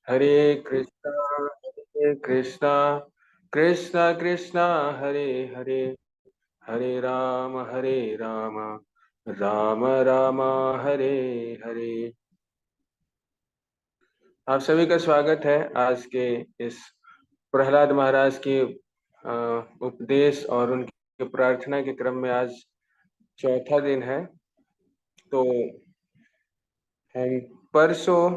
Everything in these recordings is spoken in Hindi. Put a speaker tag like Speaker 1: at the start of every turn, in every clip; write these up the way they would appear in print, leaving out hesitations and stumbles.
Speaker 1: हरे कृष्णा कृष्णा कृष्णा हरे हरे हरे राम राम राम हरे हरे। आप सभी का स्वागत है आज के इस प्रहलाद महाराज के उपदेश और उनकी प्रार्थना के क्रम में। आज चौथा दिन है। तो हम परसों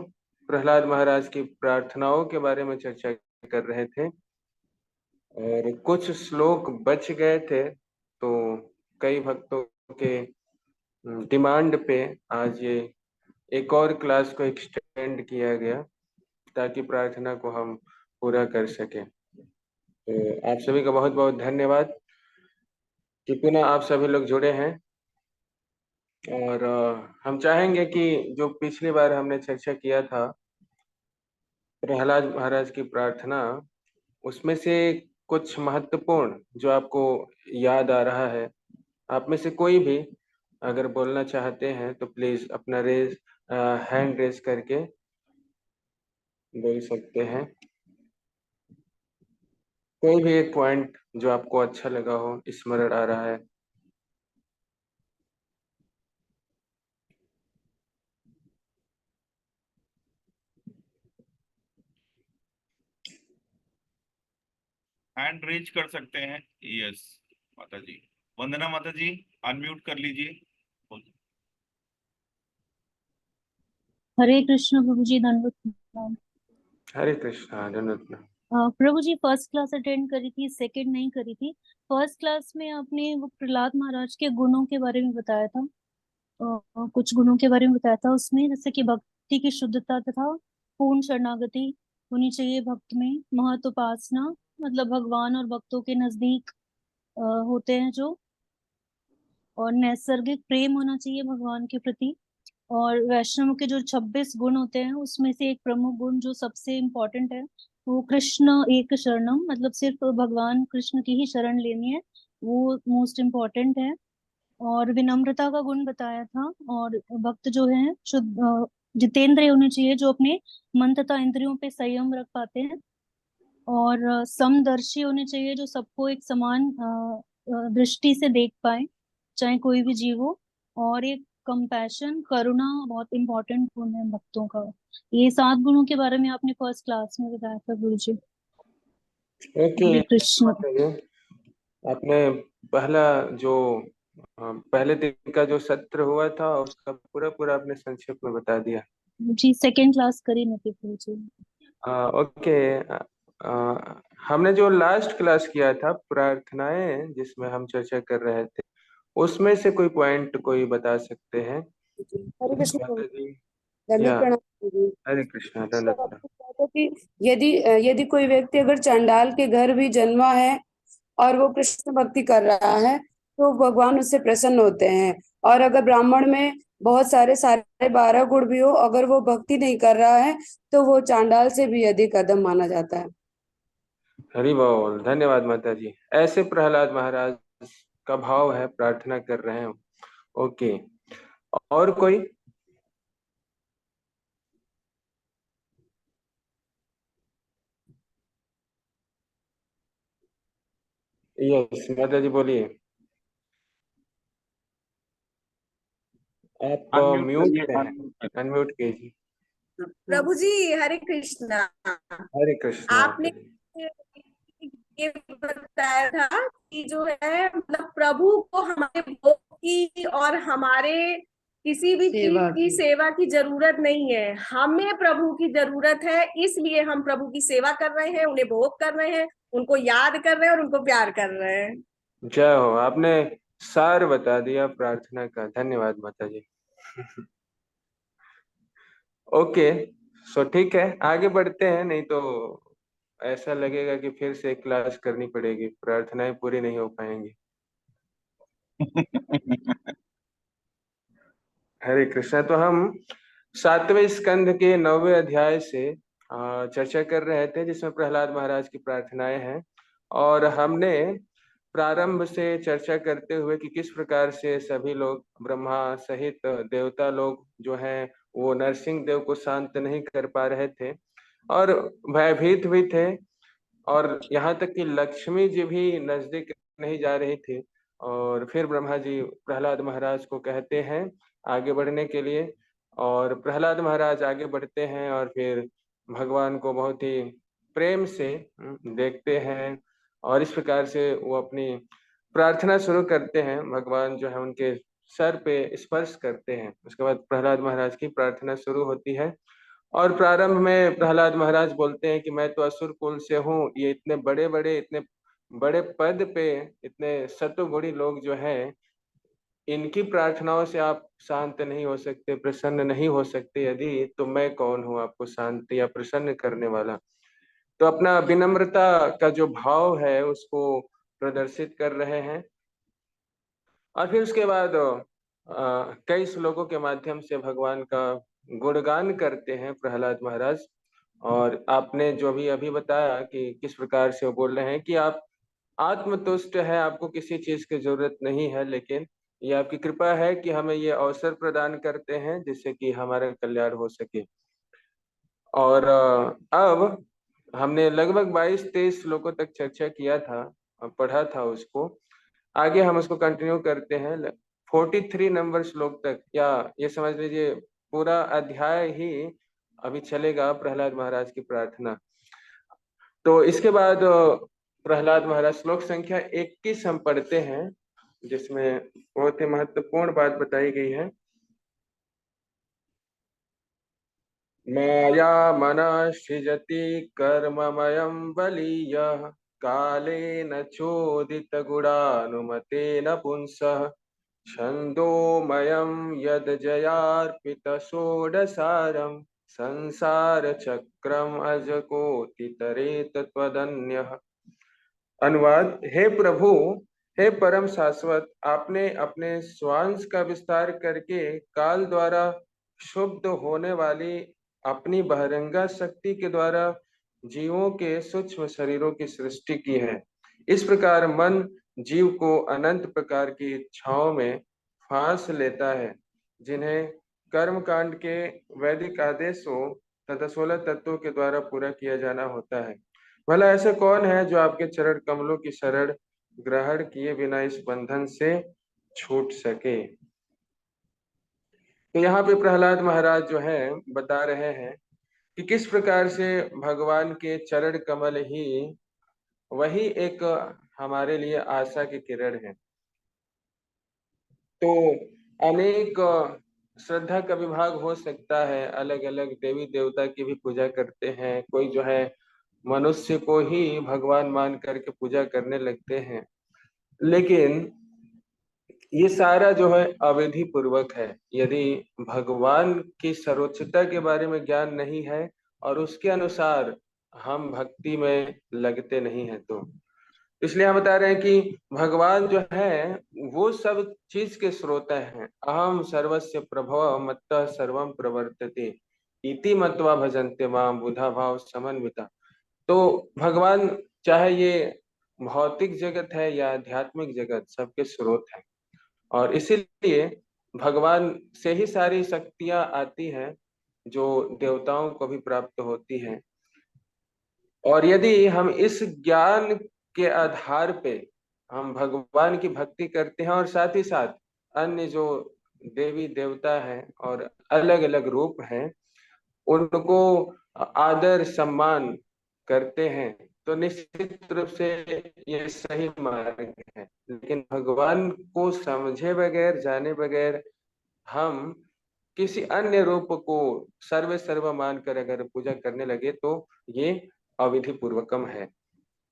Speaker 1: प्रहलाद महाराज की प्रार्थनाओं के बारे में चर्चा कर रहे थे और कुछ श्लोक बच गए थे। तो कई भक्तों के डिमांड पे आज ये एक और क्लास को एक्सटेंड किया गया ताकि प्रार्थना को हम पूरा कर सकें। तो आप सभी का बहुत बहुत धन्यवाद कि पुनः आप सभी लोग जुड़े हैं। और हम चाहेंगे कि जो पिछली बार हमने चर्चा किया था प्रहलाद महाराज की प्रार्थना, उसमें से कुछ महत्वपूर्ण जो आपको याद आ रहा है, आप में से कोई भी अगर बोलना चाहते हैं तो प्लीज अपना हैंड रेज करके बोल सकते हैं। कोई भी एक पॉइंट जो आपको अच्छा लगा हो, स्मरण आ रहा है।
Speaker 2: हैंड रेज कर सकते हैं। यस माता जी, वंदना माता जी, अनम्यूट कर लीजिए।
Speaker 3: हरे कृष्ण प्रभु जी, दंडवत प्रणाम।
Speaker 1: हरे कृष्णा धन्यवाद।
Speaker 3: प्रभु जी, फर्स्ट क्लास अटेंड करी थी, सेकंड नहीं करी थी। फर्स्ट क्लास में आपने वो प्रहलाद महाराज के गुणों के बारे में बताया था। कुछ गुणों के बारे में बताया था उसमें, जैसे कि भक्ति की शुद्धता तथा पूर्ण शरणागति होनी चाहिए भक्त में, महत्वोपासना मतलब भगवान और भक्तों के नजदीक होते हैं जो, और नैसर्गिक प्रेम होना चाहिए भगवान के प्रति। और वैष्णव के जो 26 गुण होते हैं उसमें से एक प्रमुख गुण जो सबसे इम्पोर्टेंट है वो कृष्ण एक शरणम, मतलब सिर्फ भगवान कृष्ण की ही शरण लेनी है, वो मोस्ट इम्पोर्टेंट है। और विनम्रता का गुण बताया था। और भक्त जो है शुद्ध जितेंद्रिय होने चाहिए, जो अपने मन तथा इंद्रियों पे संयम रख पाते हैं। और समदर्शी होने चाहिए, जो सबको एक समान दृष्टि से देख पाए, चाहे कोई भी जीव हो। और एक कंपैशन, करुणा बहुत इंपॉर्टेंट गुण है भक्तों का। ये 7 गुणों के बारे में आपने फर्स्ट क्लास में बताया था गुरु जी।
Speaker 1: ओके,
Speaker 3: हरे कृष्ण।
Speaker 1: आपने पहला जो पहले दिन का जो सत्र हुआ था उसका पूरा पूरा आपने संक्षेप में बता दिया।
Speaker 3: जी सेकेंड क्लास करी नहीं थी गुरु जी।
Speaker 1: ओके। हमने जो लास्ट क्लास किया था प्रार्थनाएं जिसमें हम चर्चा कर रहे थे, उसमें से कोई पॉइंट कोई बता सकते हैं?
Speaker 4: हरे कृष्ण प्रभु,
Speaker 1: माता जी
Speaker 4: दंडवत
Speaker 1: या
Speaker 4: प्रणाम प्रभु।
Speaker 1: हरे कृष्णा
Speaker 4: तो
Speaker 1: धन्यवाद।
Speaker 4: आपको पता था कि यदि यदि कोई व्यक्ति अगर चांडाल के घर भी जन्मा है और वो कृष्ण भक्ति कर रहा है तो भगवान उससे प्रसन्न होते हैं। और अगर ब्राह्मण में बहुत सारे सारे 12 गुण भी हो, अगर वो भक्ति नहीं कर रहा है तो वो चांडाल से भी अधिक अधम माना जाता है।
Speaker 1: हरि बोल, धन्यवाद माता जी। ऐसे प्रहलाद महाराज का भाव है, प्रार्थना कर रहे हैं। ओके, और कोई? यस माता जी बोलिए। आप म्यूट पे हैं, अनम्यूट कीजिए।
Speaker 5: प्रभु जी हरे कृष्णा।
Speaker 1: हरे कृष्णा
Speaker 5: आपने ये बताया था कि जो है मतलब प्रभु को हमारे भोग की और हमारे किसी भी चीज की सेवा की जरूरत नहीं है, हमें प्रभु की जरूरत है। इसलिए हम प्रभु की सेवा कर रहे हैं, उन्हें भोग कर रहे हैं, उनको याद कर रहे हैं और उनको प्यार कर रहे हैं।
Speaker 1: जय हो, आपने सार बता दिया प्रार्थना का। धन्यवाद माता जी। ओके, सो ठीक है, आगे बढ़ते हैं, नहीं तो ऐसा लगेगा कि फिर से क्लास करनी पड़ेगी, प्रार्थनाएं पूरी नहीं हो पाएंगी। हरे कृष्णा। तो हम 7वें स्कंद के 9वें अध्याय से चर्चा कर रहे थे जिसमें प्रहलाद महाराज की प्रार्थनाएं हैं। और हमने प्रारंभ से चर्चा करते हुए कि किस प्रकार से सभी लोग ब्रह्मा सहित देवता लोग जो हैं वो नरसिंह देव को शांत नहीं कर पा रहे थे। और भयभीत भी थे। और यहाँ तक कि लक्ष्मी जी भी नजदीक नहीं जा रही थी। और फिर ब्रह्मा जी प्रहलाद महाराज को कहते हैं आगे बढ़ने के लिए, और प्रहलाद महाराज आगे बढ़ते हैं और फिर भगवान को बहुत ही प्रेम से देखते हैं, और इस प्रकार से वो अपनी प्रार्थना शुरू करते हैं। भगवान जो है उनके सर पे स्पर्श करते हैं। उसके बाद प्रहलाद महाराज की प्रार्थना शुरू होती है। और प्रारंभ में प्रहलाद महाराज बोलते हैं कि मैं तो असुर कुल से हूँ, ये इतने बड़े पद पे इतने सतोगुणी लोग जो हैं, इनकी प्रार्थनाओं से आप शांत नहीं हो सकते, प्रसन्न नहीं हो सकते यदि, तो मैं कौन हूँ आपको शांत या प्रसन्न करने वाला। तो अपना विनम्रता का जो भाव है उसको प्रदर्शित कर रहे हैं। और फिर उसके बाद कई श्लोकों के माध्यम से भगवान का गुणगान करते हैं प्रहलाद महाराज। और आपने जो भी अभी बताया कि किस प्रकार से वो बोल रहे हैं कि आप आत्मतुष्ट है, आपको किसी चीज की जरूरत नहीं है, लेकिन ये आपकी कृपा है कि हमें ये अवसर प्रदान करते हैं जिससे कि हमारा कल्याण हो सके। और अब हमने लगभग 22-23 श्लोकों तक चर्चा किया था और पढ़ा था उसको। आगे हम उसको कंटिन्यू करते हैं 43 नंबर श्लोक तक, या ये समझ लीजिए पूरा अध्याय ही अभी चलेगा प्रहलाद महाराज की प्रार्थना। तो इसके बाद प्रहलाद महाराज श्लोक संख्या 21 हम पढ़ते हैं, जिसमें बहुत ही महत्वपूर्ण बात बताई गई है। माया मना सृजति कर्ममयं बलीयः कालेन चोदित गुणानुमतेन पुंसः छन्दोमयं यद् जयार्पित षोडसारं संसार चक्रम अजकोटि तरेत त्वदन्यः। अनुवाद, हे प्रभु, हे परम शाश्वत, आपने अपने स्वांश का विस्तार करके काल द्वारा क्षुब्ध होने वाली अपनी बहिरंगा शक्ति के द्वारा जीवों के सूक्ष्म शरीरों की सृष्टि की है। इस प्रकार मन जीव को अनंत प्रकार की इच्छाओं में फांस लेता है, जिन्हें कर्म कांड के वैदिक आदेशों तथा 16 तत्वों के द्वारा पूरा किया जाना होता है। भला ऐसा कौन है जो आपके चरण कमलों की शरण ग्रहण किए बिना इस बंधन से छूट सके। तो यहाँ पे प्रहलाद महाराज जो है बता रहे हैं कि किस प्रकार से भगवान के चरण कमल ही वही एक हमारे लिए आशा की किरण है। तो अनेक श्रद्धा का विभाग हो सकता है, अलग अलग देवी देवता की भी पूजा करते हैं, कोई जो है मनुष्य को ही भगवान मान करके पूजा करने लगते हैं, लेकिन ये सारा जो है अविधि पूर्वक है। यदि भगवान की सर्वोच्चता के बारे में ज्ञान नहीं है और उसके अनुसार हम भक्ति में लगते नहीं हैं, तो इसलिए हम बता रहे हैं कि भगवान जो है वो सब चीज के स्रोता हैं। अहम सर्वस्य प्रभव मत्तः सर्वम प्रवर्तते इति मत्वा भजन्ते माम बुधा भाव समन्विता। तो भगवान चाहे ये भौतिक जगत है या आध्यात्मिक जगत, सबके स्रोत है। और इसीलिए भगवान से ही सारी शक्तियां आती हैं जो देवताओं को भी प्राप्त होती हैं। और यदि हम इस ज्ञान के आधार पे हम भगवान की भक्ति करते हैं और साथ ही साथ अन्य जो देवी देवता हैं और अलग अलग रूप हैं उनको आदर सम्मान करते हैं, तो निश्चित रूप से ये सही मार्ग है। लेकिन भगवान को समझे बगैर, जाने बगैर हम किसी अन्य रूप को सर्व सर्व मानकर अगर पूजा करने लगे तो ये अविधि पूर्वकम है।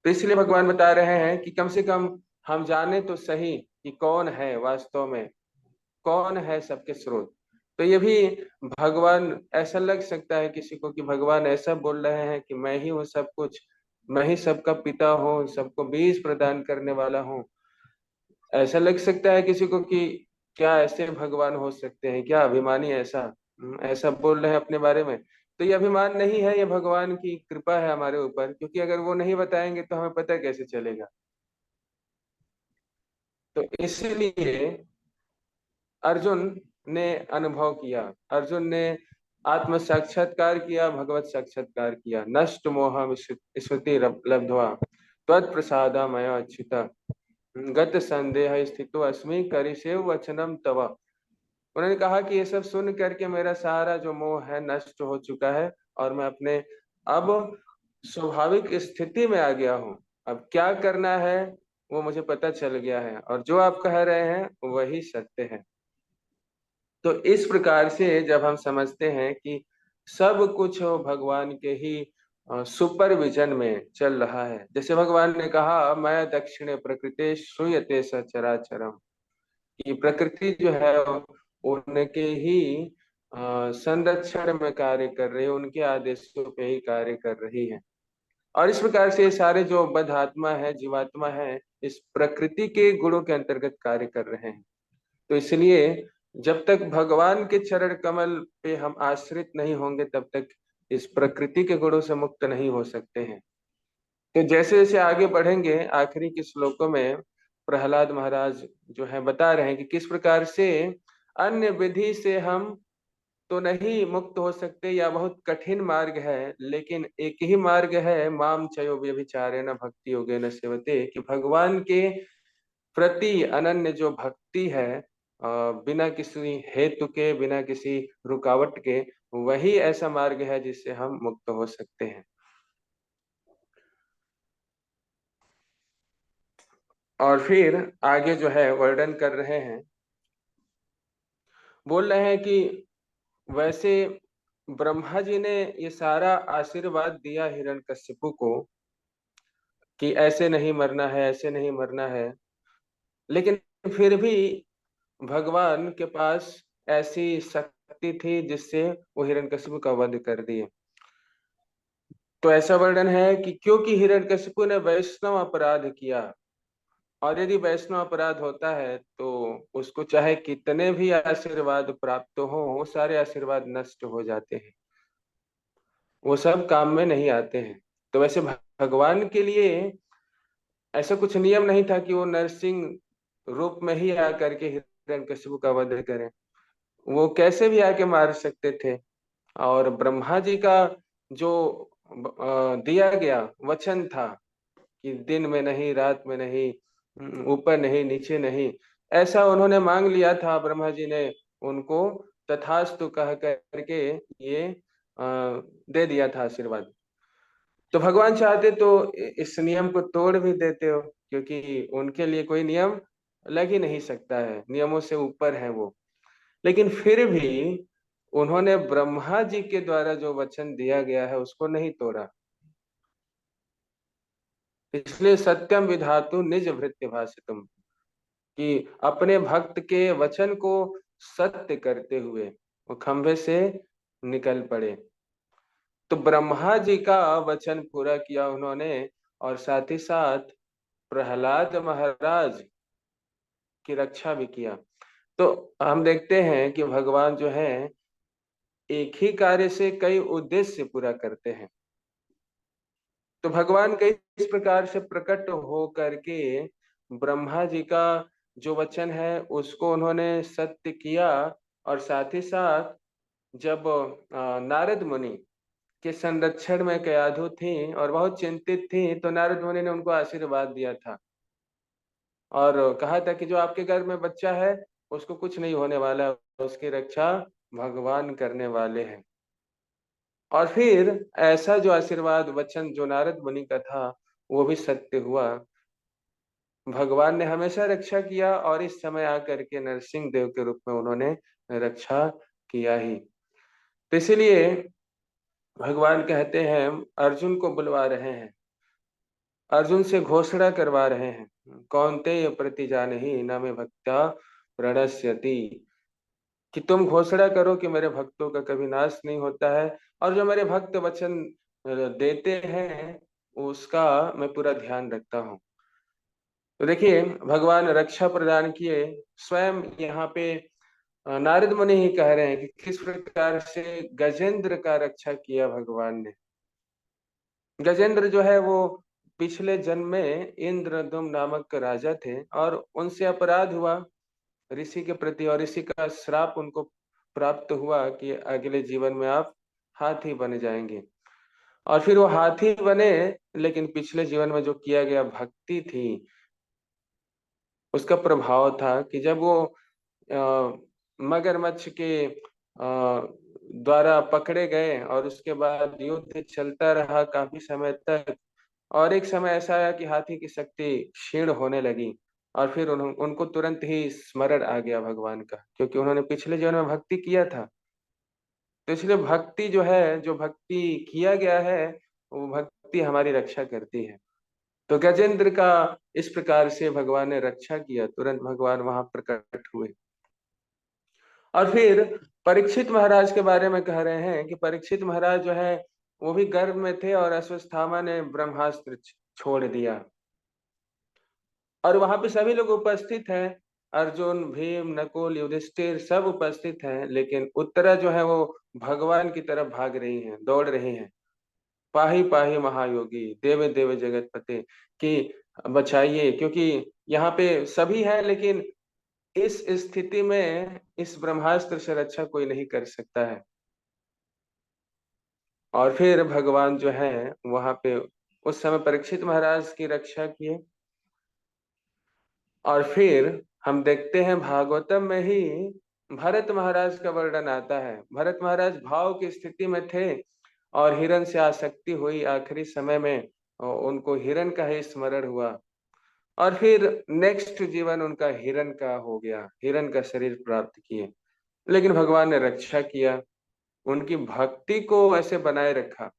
Speaker 1: तो इसलिए भगवान बता रहे हैं कि कम से कम हम जाने तो सही कि कौन है वास्तव में, कौन है सबके स्रोत। तो ये भी भगवान, ऐसा लग सकता है किसी को कि भगवान ऐसा बोल रहे हैं कि मैं ही हूँ सब कुछ, मैं ही सबका पिता हूँ, सबको बीज प्रदान करने वाला हूँ। ऐसा लग सकता है किसी को कि क्या ऐसे भगवान हो सकते हैं, क्या अभिमानी ऐसा ऐसा बोल रहे हैं अपने बारे में। तो ये अभिमान नहीं है, ये भगवान की कृपा है हमारे ऊपर, क्योंकि अगर वो नहीं बताएंगे तो हमें पता कैसे चलेगा। तो इसलिए अर्जुन ने अनुभव किया, अर्जुन ने आत्म साक्षात्कार किया, भगवत साक्षात्कार किया। नष्ट मोह स्मृति लब्ध्वा त्वत्प्रसादा मया अच्युता गत संदेह स्थितो अस्मि करिसेव वचनम तव। उन्होंने कहा कि ये सब सुन करके मेरा सारा जो मोह है नष्ट हो चुका है और मैं अपने अब स्वाभाविक स्थिति में आ गया हूँ। अब क्या करना है वो मुझे पता चल गया है और जो आप कह रहे हैं वही सत्य है। तो इस प्रकार से जब हम समझते हैं कि सब कुछ भगवान के ही सुपरविजन में चल रहा है, जैसे भगवान ने कहा मैं दक्षिणे प्रकृति श्रूयते सचराचरम, कि प्रकृति जो है उनके ही संरक्षण में कार्य कर रही है, उनके आदेशों पे ही कार्य कर रही है। और इस प्रकार से सारे जो बद्ध आत्मा है, जीवात्मा है, इस प्रकृति के गुणों के अंतर्गत कार्य कर रहे हैं। तो इसलिए जब तक भगवान के चरण कमल पे हम आश्रित नहीं होंगे तब तक इस प्रकृति के गुणों से मुक्त नहीं हो सकते हैं। तो जैसे जैसे आगे बढ़ेंगे आखिरी के श्लोकों में प्रहलाद महाराज जो है बता रहे हैं कि किस प्रकार से अन्य विधि से हम तो नहीं मुक्त हो सकते या बहुत कठिन मार्ग है, लेकिन एक ही मार्ग है माम चयो व्यभिचारेण भक्ति योगेन सेवते, कि भगवान के प्रति अनन्य जो भक्ति है बिना किसी हेतु के, बिना किसी रुकावट के, वही ऐसा मार्ग है जिससे हम मुक्त हो सकते हैं। और फिर आगे जो है वर्णन कर रहे हैं, बोल रहे हैं कि वैसे ब्रह्मा जी ने ये सारा आशीर्वाद दिया हिरण्यकशिपु को कि ऐसे नहीं मरना है, ऐसे नहीं मरना है, लेकिन फिर भी भगवान के पास ऐसी शक्ति थी जिससे वो हिरण्यकशिपु का वध कर दिए। तो ऐसा वर्णन है कि क्योंकि हिरण्यकशिपु ने वैष्णव अपराध किया, और यदि वैष्णव अपराध होता है तो उसको चाहे कितने भी आशीर्वाद प्राप्त हो, वो सारे आशीर्वाद नष्ट हो जाते हैं, वो सब काम में नहीं आते हैं। तो वैसे भगवान के लिए ऐसा कुछ नियम नहीं था कि वो नरसिंह रूप में ही आकर के हिरण्यकशिपु का वध करें, वो कैसे भी आके मार सकते थे। और ब्रह्मा जी का जो दिया गया वचन था कि दिन में नहीं, रात में नहीं, ऊपर नहीं, नीचे नहीं, ऐसा उन्होंने मांग लिया था। ब्रह्मा जी ने उनको तथास्तु कह करके ये दे दिया था आशीर्वाद। तो भगवान चाहते तो इस नियम को तोड़ भी देते हो, क्योंकि उनके लिए कोई नियम लग ही नहीं सकता है, नियमों से ऊपर है वो। लेकिन फिर भी उन्होंने ब्रह्मा जी के द्वारा जो वचन दिया गया है उसको नहीं तोड़ा। इसलिए सत्यम विधातु निज भृत्य भाषितुम, कि अपने भक्त के वचन को सत्य करते हुए वो खंभे से निकल पड़े। तो ब्रह्मा जी का वचन पूरा किया उन्होंने, और साथ ही साथ प्रहलाद महाराज की रक्षा भी किया। तो हम देखते हैं कि भगवान जो है एक ही कार्य से कई उद्देश्य पूरा करते हैं। तो भगवान कई इस प्रकार से प्रकट हो करके ब्रह्मा जी का जो वचन है उसको उन्होंने सत्य किया, और साथ ही साथ जब नारद मुनि के संरक्षण में कयाधु थी और बहुत चिंतित थी, तो नारद मुनि ने उनको आशीर्वाद दिया था और कहा था कि जो आपके घर में बच्चा है उसको कुछ नहीं होने वाला, उसकी रक्षा भगवान करने वाले हैं। और फिर ऐसा जो आशीर्वाद वचन जो नारद मुनि का था वो भी सत्य हुआ। भगवान ने हमेशा रक्षा किया और इस समय आकर के नरसिंह देव के रूप में उन्होंने रक्षा किया ही। तो इसलिए भगवान कहते हैं अर्जुन को बुलवा रहे हैं, अर्जुन से घोषणा करवा रहे हैं, कौन्तेय प्रतिजानहि न मे भक्त्या प्रणश्यति, कि तुम घोषणा करो कि मेरे भक्तों का कभी नाश नहीं होता है, और जो मेरे भक्त वचन देते हैं उसका मैं पूरा ध्यान रखता हूँ। तो देखिए भगवान रक्षा प्रदान किए, स्वयं यहाँ पे नारद मुनि ही कह रहे हैं कि किस प्रकार से गजेंद्र का रक्षा किया भगवान ने। गजेंद्र जो है वो पिछले जन्म में इंद्रदुम नामक राजा थे और उनसे अपराध हुआ ऋषि के प्रति, और ऋषि का श्राप उनको प्राप्त हुआ कि अगले जीवन में आप हाथी बन जाएंगे। और फिर वो हाथी बने, लेकिन पिछले जीवन में जो किया गया भक्ति थी, उसका प्रभाव था कि जब वो मगरमच्छ के द्वारा पकड़े गए और उसके बाद युद्ध चलता रहा काफी समय तक, और एक समय ऐसा आया कि हाथी की शक्ति क्षीण होने लगी, और फिर उनको तुरंत ही स्मरण आ गया भगवान का, क्योंकि उन्होंने पिछले जीवन में भक्ति किया था। तो इसलिए भक्ति जो है, जो भक्ति किया गया है, वो भक्ति हमारी रक्षा करती है। तो गजेंद्र का इस प्रकार से भगवान ने रक्षा किया, तुरंत भगवान वहां प्रकट हुए। और फिर परीक्षित महाराज के बारे में कह रहे हैं कि परीक्षित महाराज जो है वो भी गर्भ में थे और अश्वत्थामा ने ब्रह्मास्त्र छोड़ दिया, और वहां पे सभी लोग उपस्थित हैं, अर्जुन, भीम, नकुल, युधिष्ठिर सब उपस्थित हैं, लेकिन उत्तरा जो है वो भगवान की तरफ भाग रही हैं, दौड़ रही हैं, पाही पाही महायोगी, देवे देवे जगतपते, कि बचाइए, क्योंकि यहाँ पे सभी हैं, लेकिन इस स्थिति में इस ब्रह्मास्त्र से रक्षा कोई नहीं कर सकता है। और फिर भगवान जो है वहां पे उस समय परीक्षित महाराज की रक्षा किए। और फिर हम देखते हैं भागवतम में ही भरत महाराज का वर्णन आता है। भरत महाराज भाव की स्थिति में थे और हिरण से आसक्ति हुई, आखिरी समय में उनको हिरण का ही स्मरण हुआ, और फिर नेक्स्ट जीवन उनका हिरण का हो गया, हिरण का शरीर प्राप्त किए, लेकिन भगवान ने रक्षा किया, उनकी भक्ति को ऐसे बनाए रखा,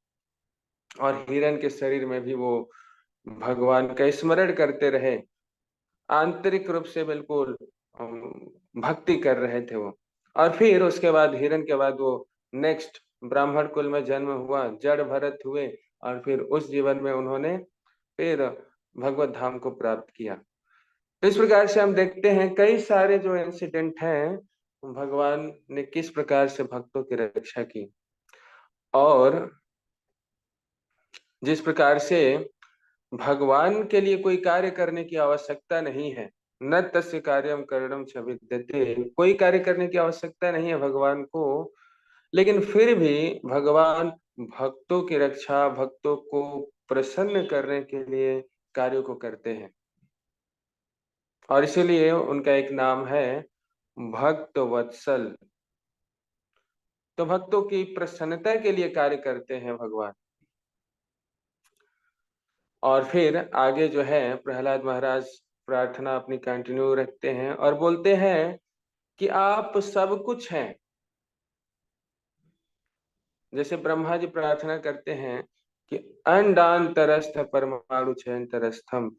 Speaker 1: और हिरण के शरीर में भी वो भगवान का स्मरण करते रहे, आंतरिक रूप से बिल्कुल भक्ति कर रहे थे वो। और फिर उसके बाद हिरण के बाद वो नेक्स्ट ब्राह्मण कुल में जन्म हुआ, जड़ भरत हुए, और फिर उस जीवन में उन्होंने फिर भगवत धाम को प्राप्त किया। तो इस प्रकार से हम देखते हैं कई सारे जो इंसिडेंट हैं, भगवान ने किस प्रकार से भक्तों की रक्षा की, और जिस प्रकार से भगवान के लिए कोई कार्य करने की आवश्यकता नहीं है, न तस्य कार्यम करणम च विद्यते, कोई कार्य करने की आवश्यकता नहीं है भगवान को, लेकिन फिर भी भगवान भक्तों की रक्षा, भक्तों को प्रसन्न करने के लिए कार्यों को करते हैं, और इसीलिए उनका एक नाम है भक्त वत्सल। तो भक्तों की प्रसन्नता के लिए कार्य करते हैं भगवान। और फिर आगे जो है प्रहलाद महाराज प्रार्थना अपनी कंटिन्यू रखते हैं और बोलते हैं कि आप सब कुछ हैं। जैसे ब्रह्मा जी प्रार्थना करते हैं कि अंडांतरस्थ परमाणु छेदंतरस्थम,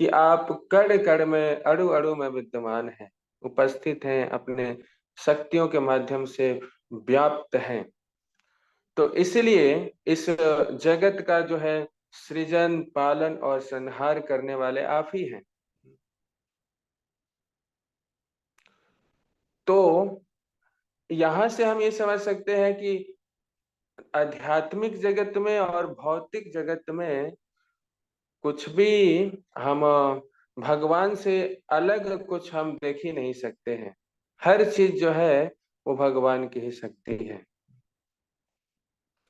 Speaker 1: कि आप कण कण में, अणु अणु में विद्यमान हैं, उपस्थित हैं, अपने शक्तियों के माध्यम से व्याप्त हैं। तो इसलिए इस जगत का जो है सृजन, पालन और संहार करने वाले आप ही हैं। तो यहां से हम ये समझ सकते हैं कि आध्यात्मिक जगत में और भौतिक जगत में कुछ भी हम भगवान से अलग कुछ हम देख ही नहीं सकते हैं। हर चीज जो है वो भगवान की ही शक्ति है।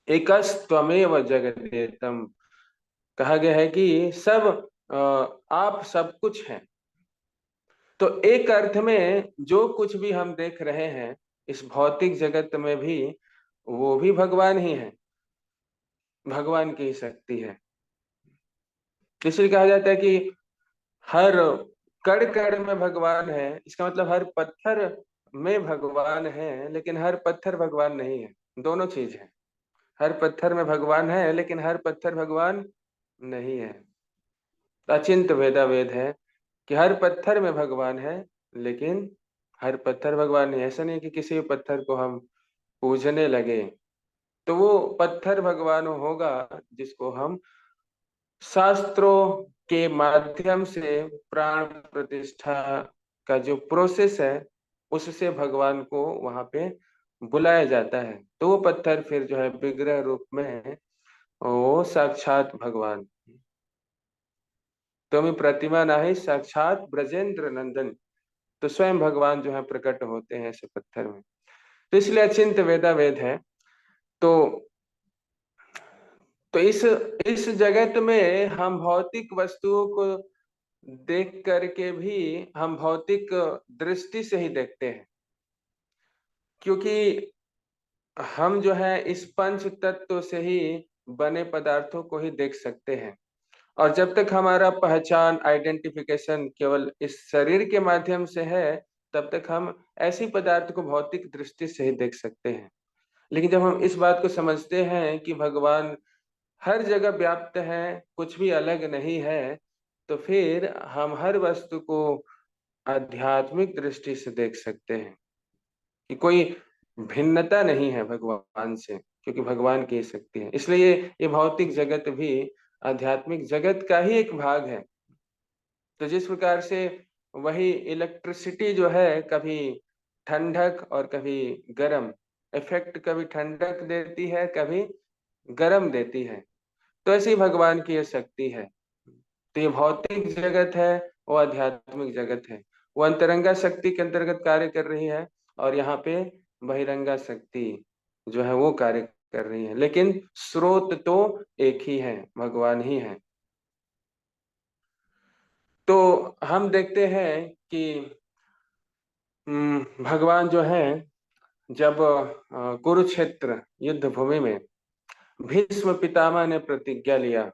Speaker 1: एकस्त्वमेव जगदेतम, कहा गया है कि सब आप सब कुछ हैं। तो एक अर्थ में जो कुछ भी हम देख रहे हैं इस भौतिक जगत में भी, वो भी भगवान ही है, भगवान की शक्ति है। इसलिए कहा जाता है कि हर कण कण में भगवान है, इसका मतलब हर पत्थर में भगवान है, लेकिन हर पत्थर भगवान नहीं है। दोनों चीज है, हर पत्थर में भगवान है लेकिन हर पत्थर भगवान नहीं है। अचिंत वेदा वेद है कि हर पत्थर में भगवान है, लेकिन हर पत्थर भगवान नहीं। ऐसा नहीं कि किसी भी पत्थर को हम पूजने लगे तो वो पत्थर भगवान होगा जिसको हम शास्त्रों के माध्यम से प्राण प्रतिष्ठा का जो प्रोसेस है उससे भगवान को वहां पे बुलाया जाता है। तो वो पत्थर फिर जो है विग्रह रूप में वो साक्षात भगवान, तो हमें प्रतिमा नहीं, साक्षात ब्रजेंद्र नंदन, तो स्वयं भगवान जो है प्रकट होते हैं ऐसे पत्थर में। तो इसलिए अचिंत्य वेदा वेद है। तो इस जगत में हम भौतिक वस्तुओं को देख करके भी हम भौतिक दृष्टि से ही देखते हैं, क्योंकि हम जो है इस पंच तत्व से ही बने पदार्थों को ही देख सकते हैं। और जब तक हमारा पहचान आइडेंटिफिकेशन केवल इस शरीर के माध्यम से है, तब तक हम ऐसी पदार्थ को भौतिक दृष्टि से ही देख सकते हैं। लेकिन जब हम इस बात को समझते हैं कि भगवान हर जगह व्याप्त है, कुछ भी अलग नहीं है, तो फिर हम हर वस्तु को आध्यात्मिक दृष्टि से देख सकते हैं कि कोई भिन्नता नहीं है भगवान से, क्योंकि भगवान की शक्ति है। इसलिए ये भौतिक जगत भी आध्यात्मिक जगत का ही एक भाग है। तो जिस प्रकार से वही इलेक्ट्रिसिटी जो है कभी ठंडक और कभी गर्म इफेक्ट, कभी ठंडक देती है कभी गर्म देती है, तो ऐसे ही भगवान की ये शक्ति है। तो ये भौतिक जगत है, वो आध्यात्मिक जगत है। वो अंतरंगा शक्ति के अंतर्गत कार्य कर रही है, और यहाँ पे बहिरंगा शक्ति जो है वो कार्य कर रही है, लेकिन स्रोत तो एक ही है, भगवान ही है। तो हम देखते हैं कि भगवान जो है जब कुरुक्षेत्र युद्ध भूमि में भीष्म पितामह ने प्रतिज्ञा लिया,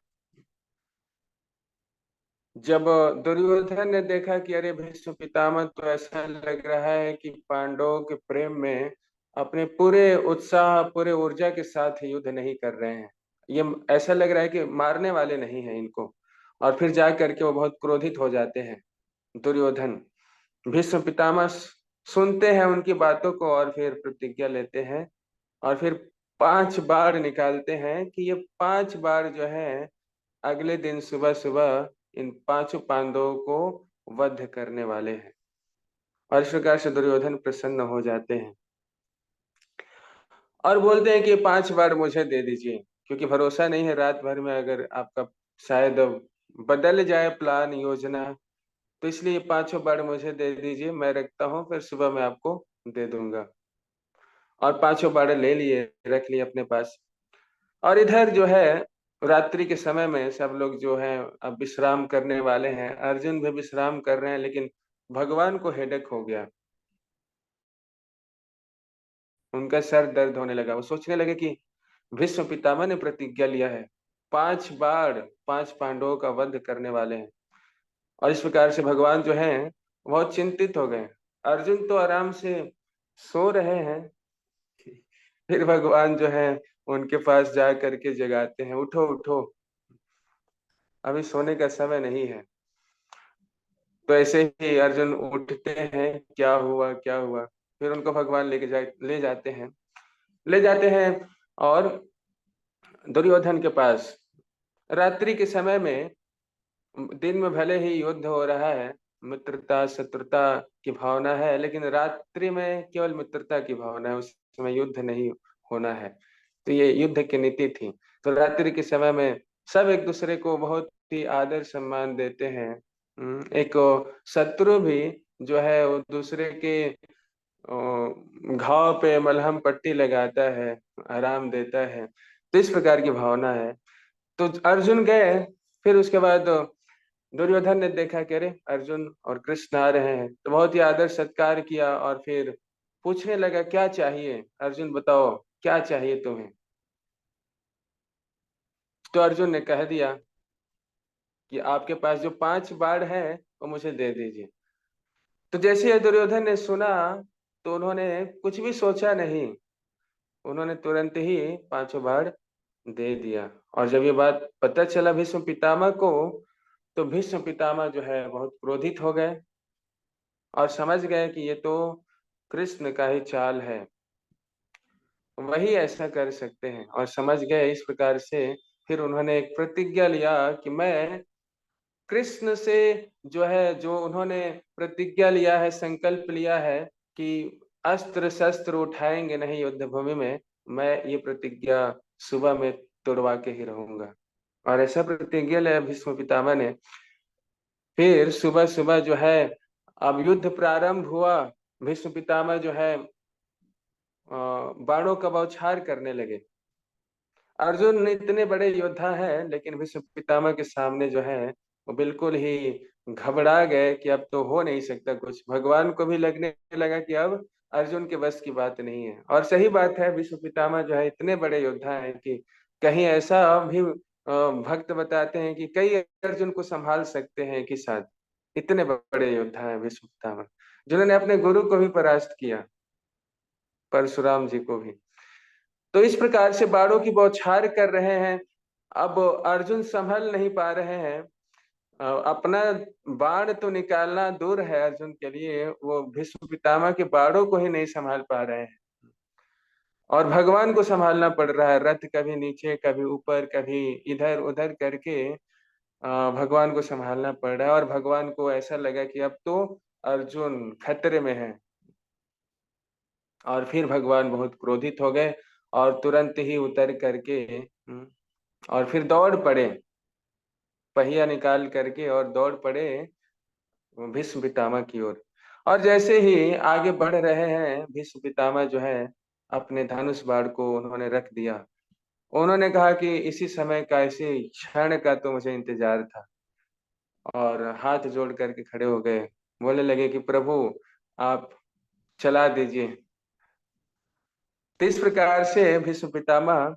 Speaker 1: जब दुर्योधन ने देखा कि अरे भीष्म पितामह तो ऐसा लग रहा है कि पांडवों के प्रेम में अपने पूरे उत्साह पूरे ऊर्जा के साथ युद्ध नहीं कर रहे हैं, ये ऐसा लग रहा है कि मारने वाले नहीं हैं इनको, और फिर जा करके वो बहुत क्रोधित हो जाते हैं दुर्योधन। भीष्म पितामह सुनते हैं उनकी बातों को और फिर प्रतिज्ञा लेते हैं, और फिर 5 बार निकालते हैं कि ये 5 बार जो है अगले दिन सुबह सुबह इन 5 पांडवों को वध करने वाले हैं। और इस प्रकार से दुर्योधन प्रसन्न हो जाते हैं और बोलते हैं कि 5 बार मुझे दे दीजिए, क्योंकि भरोसा नहीं है रात भर में अगर आपका शायद बदल जाए प्लान योजना, तो इसलिए 5 बार मुझे दे दीजिए, मैं रखता हूँ, फिर सुबह मैं आपको दे दूंगा। और 5 बार ले लिए, रख लिए अपने पास। और इधर जो है रात्रि के समय में सब लोग जो है अब विश्राम करने वाले हैं, अर्जुन भी विश्राम कर रहे हैं, लेकिन भगवान को हेडेक हो गया, उनका सर दर्द होने लगा। वो सोचने लगे कि भीष्म पितामह ने प्रतिज्ञा लिया है, 5 बार 5 पांडवों का वध करने वाले हैं। और इस प्रकार से भगवान जो है बहुत चिंतित हो गए। अर्जुन तो आराम से सो रहे हैं, फिर भगवान जो है उनके पास जा करके जगाते हैं, उठो उठो, अभी सोने का समय नहीं है। तो ऐसे ही अर्जुन उठते हैं, क्या हुआ क्या हुआ, फिर उनको भगवान ले जाते हैं और दुर्योधन के पास। रात्रि के समय में, दिन में भले ही युद्ध हो रहा है, मित्रता शत्रुता की भावना है, लेकिन रात्रि में केवल मित्रता की भावना है, उस समय युद्ध नहीं होना है। तो ये युद्ध की नीति थी। तो रात्रि के समय में सब एक दूसरे को बहुत ही आदर सम्मान देते हैं। एक शत्रु भी जो है वो दूसरे के घाव पे मलहम पट्टी लगाता है, आराम देता है। तो इस प्रकार की भावना है। तो अर्जुन गए, फिर उसके बाद दुर्योधन ने देखा कि अरे अर्जुन और कृष्ण आ रहे हैं, तो बहुत ही आदर सत्कार किया और फिर पूछने लगा क्या चाहिए, अर्जुन बताओ क्या चाहिए तुम्हें। तो अर्जुन ने कह दिया कि आपके पास जो 5 बाण है वो मुझे दे दीजिए। तो जैसे ही दुर्योधन ने सुना, तो उन्होंने कुछ भी सोचा नहीं, उन्होंने तुरंत ही 5 बाण दे दिया। और जब ये बात पता चला भीष्म पितामह को, तो भीष्म पितामह जो है बहुत क्रोधित हो गए और समझ गए कि ये तो कृष्ण का ही चाल है, वही ऐसा कर सकते हैं, और समझ गए। इस प्रकार से फिर उन्होंने एक प्रतिज्ञा लिया कि मैं कृष्ण से जो है, जो उन्होंने प्रतिज्ञा लिया है, संकल्प लिया है कि अस्त्र शस्त्र उठाएंगे नहीं युद्ध भूमि में, मैं ये प्रतिज्ञा सुबह में तोड़वा के ही रहूंगा। और ऐसा प्रतिज्ञा लिया भीष्म पितामह ने। फिर सुबह सुबह जो है अब युद्ध प्रारंभ हुआ, भीष्म पितामह जो है बाणों का बौछार करने लगे। अर्जुन इतने बड़े योद्धा हैं, लेकिन भीष्म पितामह के सामने जो है वो बिल्कुल ही घबरा गए कि अब तो हो नहीं सकता कुछ। भगवान को भी लगने लगा कि अब अर्जुन के बस की बात नहीं है। और सही बात है, भीष्म पितामह जो है इतने बड़े योद्धा हैं कि कहीं ऐसा भी भक्त बताते हैं कि कई अर्जुन को संभाल सकते हैं कि साथ। इतने बड़े योद्धा हैं भीष्म पितामह, जिन्होंने अपने गुरु को भी परास्त किया, परशुराम जी को भी। तो इस प्रकार से बाणों की बौछार कर रहे हैं। अब अर्जुन संभल नहीं पा रहे हैं। अपना बाण तो निकालना दूर है अर्जुन के लिए, वो भीष्म पितामह के बाणों को ही नहीं संभाल पा रहे हैं। और भगवान को संभालना पड़ रहा है। रथ कभी नीचे, कभी ऊपर, कभी इधर उधर करके भगवान को संभालना पड़ रहा है। और भगवान को ऐसा लगा कि अब तो अर्जुन खतरे में है। और फिर भगवान बहुत क्रोधित हो गए और तुरंत ही उतर करके और फिर दौड़ पड़े, पहिया निकाल करके और दौड़ पड़े भीष्म पितामह की ओर। और जैसे ही आगे बढ़ रहे हैं, भीष्म पितामह जो है अपने धनुष बाण को उन्होंने रख दिया। उन्होंने कहा कि इसी समय का, इसी क्षण का तो मुझे इंतजार था। और हाथ जोड़ करके खड़े हो गए, बोलने लगे कि प्रभु आप चला दीजिए। तो इस प्रकार से भीष्म पितामह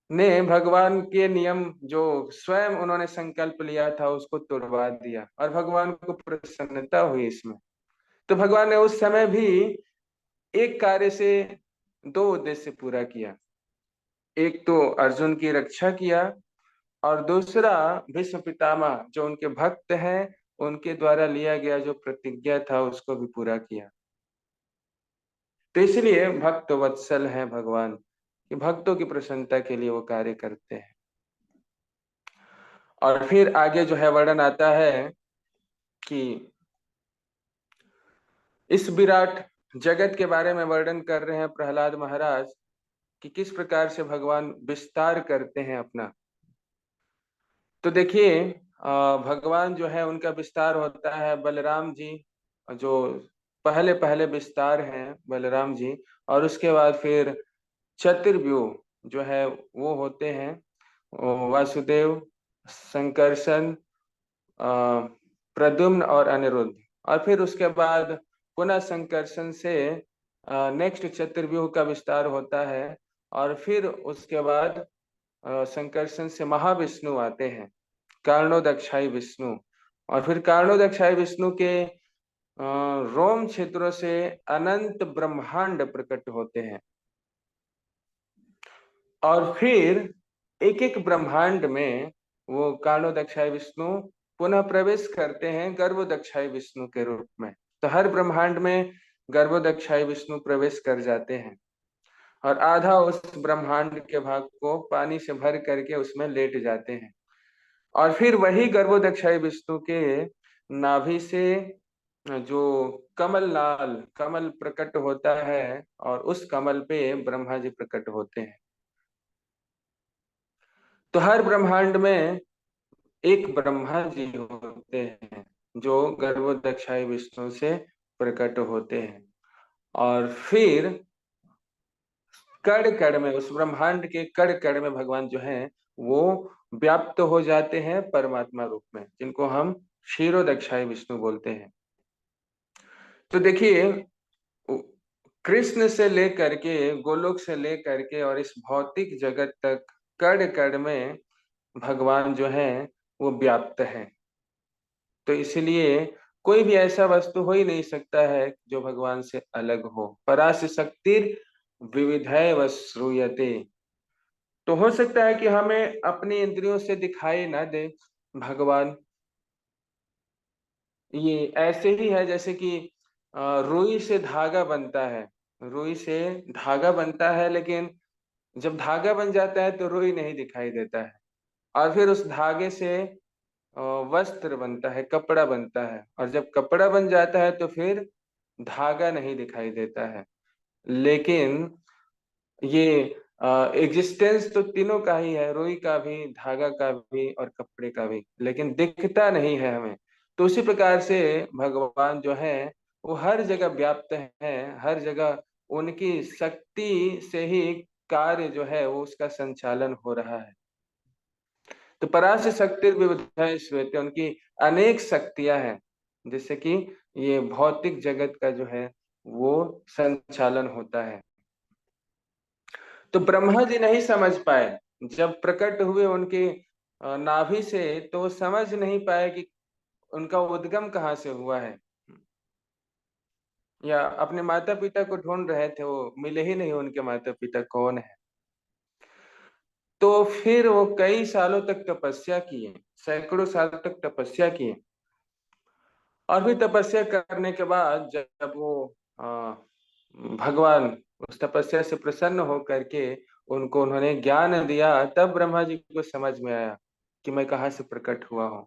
Speaker 1: ने भगवान के नियम जो स्वयं उन्होंने संकल्प लिया था उसको तोड़वा दिया, और भगवान को प्रसन्नता हुई इसमें। तो भगवान ने उस समय भी एक कार्य से दो उद्देश्य पूरा किया। एक तो अर्जुन की रक्षा किया, और दूसरा भीष्म पितामह जो उनके भक्त हैं उनके द्वारा लिया गया जो प्रतिज्ञा था उसको भी पूरा किया। तो इसलिए भक्त वत्सल है भगवान, कि भक्तों की प्रसन्नता के लिए वो कार्य करते हैं। और फिर आगे जो है वर्णन आता है कि इस विराट जगत के बारे में वर्णन कर रहे हैं प्रहलाद महाराज कि किस प्रकार से भगवान विस्तार करते हैं अपना। तो देखिए, भगवान जो है उनका विस्तार होता है। बलराम जी जो पहले पहले विस्तार हैं बलराम जी, और उसके बाद फिर चतुर्व्यूह जो है वो होते हैं वासुदेव, संकर्षण, प्रद्युम्न और अनिरुद्ध। और फिर उसके बाद पुनः संकर्षण से नेक्स्ट चतुर्व्यूह का विस्तार होता है। और फिर उसके बाद संकर्षण से महाविष्णु आते हैं, कर्णोदक्षाई विष्णु। और फिर कर्णोदक्षाई विष्णु के रोम क्षेत्रों से अनंत ब्रह्मांड प्रकट होते हैं। और फिर एक एक ब्रह्मांड में वो कर्णोदक्षाई विष्णु पुनः प्रवेश करते हैं गर्भोदक्षाई विष्णु के रूप में। तो हर ब्रह्मांड में गर्भोदक्षाई विष्णु प्रवेश कर जाते हैं, और आधा उस ब्रह्मांड के भाग को पानी से भर करके उसमें लेट जाते हैं। और फिर वही गर्भोदक्षाई विष्णु के नाभि से जो कमल प्रकट होता है, और उस कमल पे ब्रह्मा जी प्रकट होते हैं। तो हर ब्रह्मांड में एक ब्रह्मा जी होते हैं जो गर्भोदक्षाई विष्णु से प्रकट होते हैं। और फिर कण कण में, उस ब्रह्मांड के कण कण में भगवान जो है वो व्याप्त हो जाते हैं परमात्मा रूप में, जिनको हम क्षीरोदक्षाई विष्णु बोलते हैं। तो देखिए, कृष्ण से लेकर के, गोलोक से लेकर के और इस भौतिक जगत तक कण कण में भगवान जो है वो व्याप्त है। तो इसलिए कोई भी ऐसा वस्तु हो ही नहीं सकता है जो भगवान से अलग हो। परास्य शक्तिर विविधय व श्रूयते। तो हो सकता है कि हमें अपनी इंद्रियों से दिखाई ना दे भगवान। ये ऐसे ही है जैसे कि रुई से धागा बनता है, रुई से धागा बनता है, लेकिन जब धागा बन जाता है तो रुई नहीं दिखाई देता है। और फिर उस धागे से वस्त्र बनता है, कपड़ा बनता है, और जब कपड़ा बन जाता है तो फिर धागा नहीं दिखाई देता है। लेकिन ये एग्जिस्टेंस तो तीनों का ही है, रुई का भी, धागा का भी और कपड़े का भी, लेकिन दिखता नहीं है हमें। तो उसी प्रकार से भगवान जो है वो हर जगह व्याप्त है, हर जगह उनकी शक्ति से ही कार्य जो है वो उसका संचालन हो रहा है। तो पराशर शक्ति विविधा श्वेत, उनकी अनेक शक्तियां हैं जिससे कि ये भौतिक जगत का जो है वो संचालन होता है। तो ब्रह्मा जी नहीं समझ पाए, जब प्रकट हुए उनके नाभि से, तो वो समझ नहीं पाए कि उनका उद्गम कहाँ से हुआ है, या अपने माता पिता को ढूंढ रहे थे, वो मिले ही नहीं उनके माता पिता कौन है। तो फिर वो कई सालों तक तपस्या किए, सैकड़ों साल तक तपस्या किए, और फिर तपस्या करने के बाद जब वो भगवान उस तपस्या से प्रसन्न हो करके उनको उन्होंने ज्ञान दिया, तब ब्रह्मा जी को समझ में आया कि मैं कहाँ से प्रकट हुआ हूँ।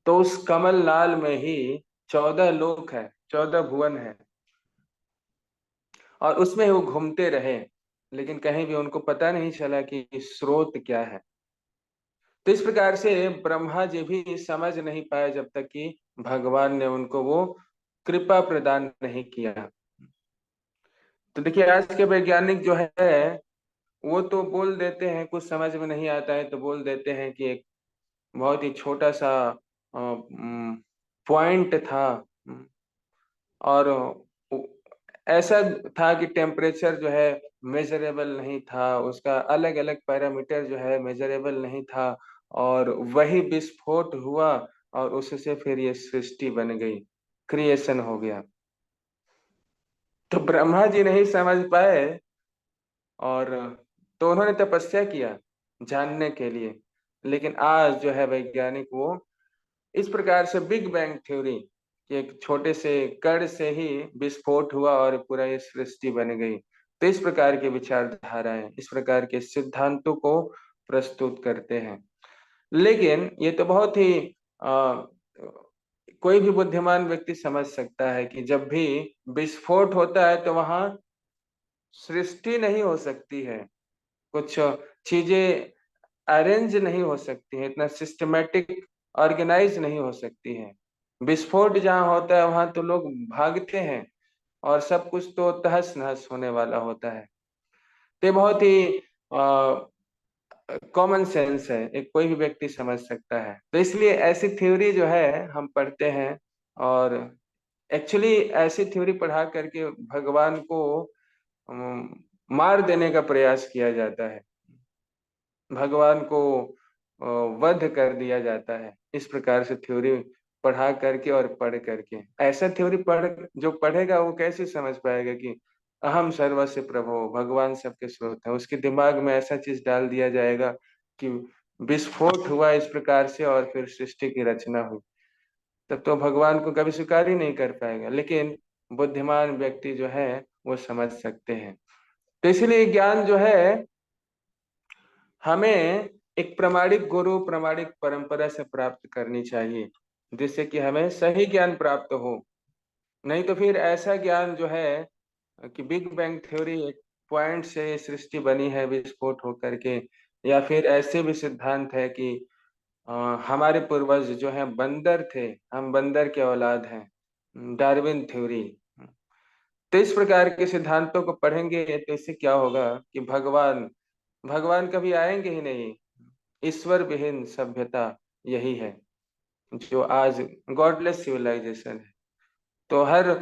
Speaker 1: तो उस कमल लाल में ही 14 लोक है, 14 भुवन है, और उसमें वो घूमते रहे, लेकिन कहीं भी उनको पता नहीं चला कि स्रोत क्या है। तो इस प्रकार से ब्रह्मा जी भी समझ नहीं पाए जब तक कि भगवान ने उनको वो कृपा प्रदान नहीं किया। तो देखिए, आज के वैज्ञानिक जो है वो तो बोल देते हैं, कुछ समझ में नहीं आता है तो बोल देते हैं कि एक बहुत ही छोटा सा पॉइंट था, और ऐसा था कि टेम्परेचर जो है मेजरेबल नहीं था, उसका अलग अलग पैरामीटर जो है मेजरेबल नहीं था, और वही विस्फोट हुआ और उससे फिर ये सृष्टि बन गई, क्रिएशन हो गया। तो ब्रह्मा जी नहीं समझ पाए, और तो उन्होंने तपस्या किया जानने के लिए। लेकिन आज जो है वैज्ञानिक वो इस प्रकार से बिग बैंग थ्योरी कि एक छोटे से कण से ही विस्फोट हुआ और पूरा ये सृष्टि बन गई, तो इस प्रकार के विचारधाराएं, इस प्रकार के सिद्धांतों को प्रस्तुत करते हैं। लेकिन ये तो बहुत ही कोई भी बुद्धिमान व्यक्ति समझ सकता है कि जब भी विस्फोट होता है तो वहां सृष्टि नहीं हो सकती है, कुछ चीजें अरेंज नहीं हो सकती है, इतना सिस्टमेटिक ऑर्गेनाइज नहीं हो सकती है। विस्फोट जहाँ होता है वहां तो लोग भागते हैं, और सब कुछ तो तहस नहस होने वाला होता है। तो ये बहुत ही कॉमन सेंस है, एक कोई भी व्यक्ति समझ सकता है। तो इसलिए ऐसी थ्योरी जो है हम पढ़ते हैं, और एक्चुअली ऐसी थ्योरी पढ़ा करके भगवान को मार देने का प्रयास किया जाता है, भगवान को वध कर दिया जाता है, इस प्रकार से थ्योरी पढ़ा करके और पढ़ करके। ऐसा थ्योरी पढ़ जो पढ़ेगा वो कैसे समझ पाएगा कि अहम सर्वस्य प्रभो, भगवान सबके स्रोत है। उसके दिमाग में ऐसा चीज डाल दिया जाएगा कि विस्फोट हुआ इस प्रकार से और फिर सृष्टि की रचना हुई, तब तो भगवान को कभी स्वीकार ही नहीं कर पाएगा। लेकिन बुद्धिमान व्यक्ति जो है वो समझ सकते हैं। तो इसलिए ज्ञान जो है हमें एक प्रामाणिक गुरु, प्रामाणिक परंपरा से प्राप्त करनी चाहिए, जिससे कि हमें सही ज्ञान प्राप्त हो। नहीं तो फिर ऐसा ज्ञान जो है कि बिग बैंग थ्योरी, एक पॉइंट से सृष्टि बनी है विस्फोट होकर के, या फिर ऐसे भी सिद्धांत है कि अ, हमारे पूर्वज जो हैं बंदर थे, हम बंदर के औलाद हैं, डार्विन थ्योरी। तो इस प्रकार के सिद्धांतों को पढ़ेंगे तो इससे क्या होगा कि भगवान भगवान कभी आएंगे ही नहीं। ईश्वर विहीन सभ्यता यही है जो आज गॉडलेस सिविलाइजेशन है। तो हर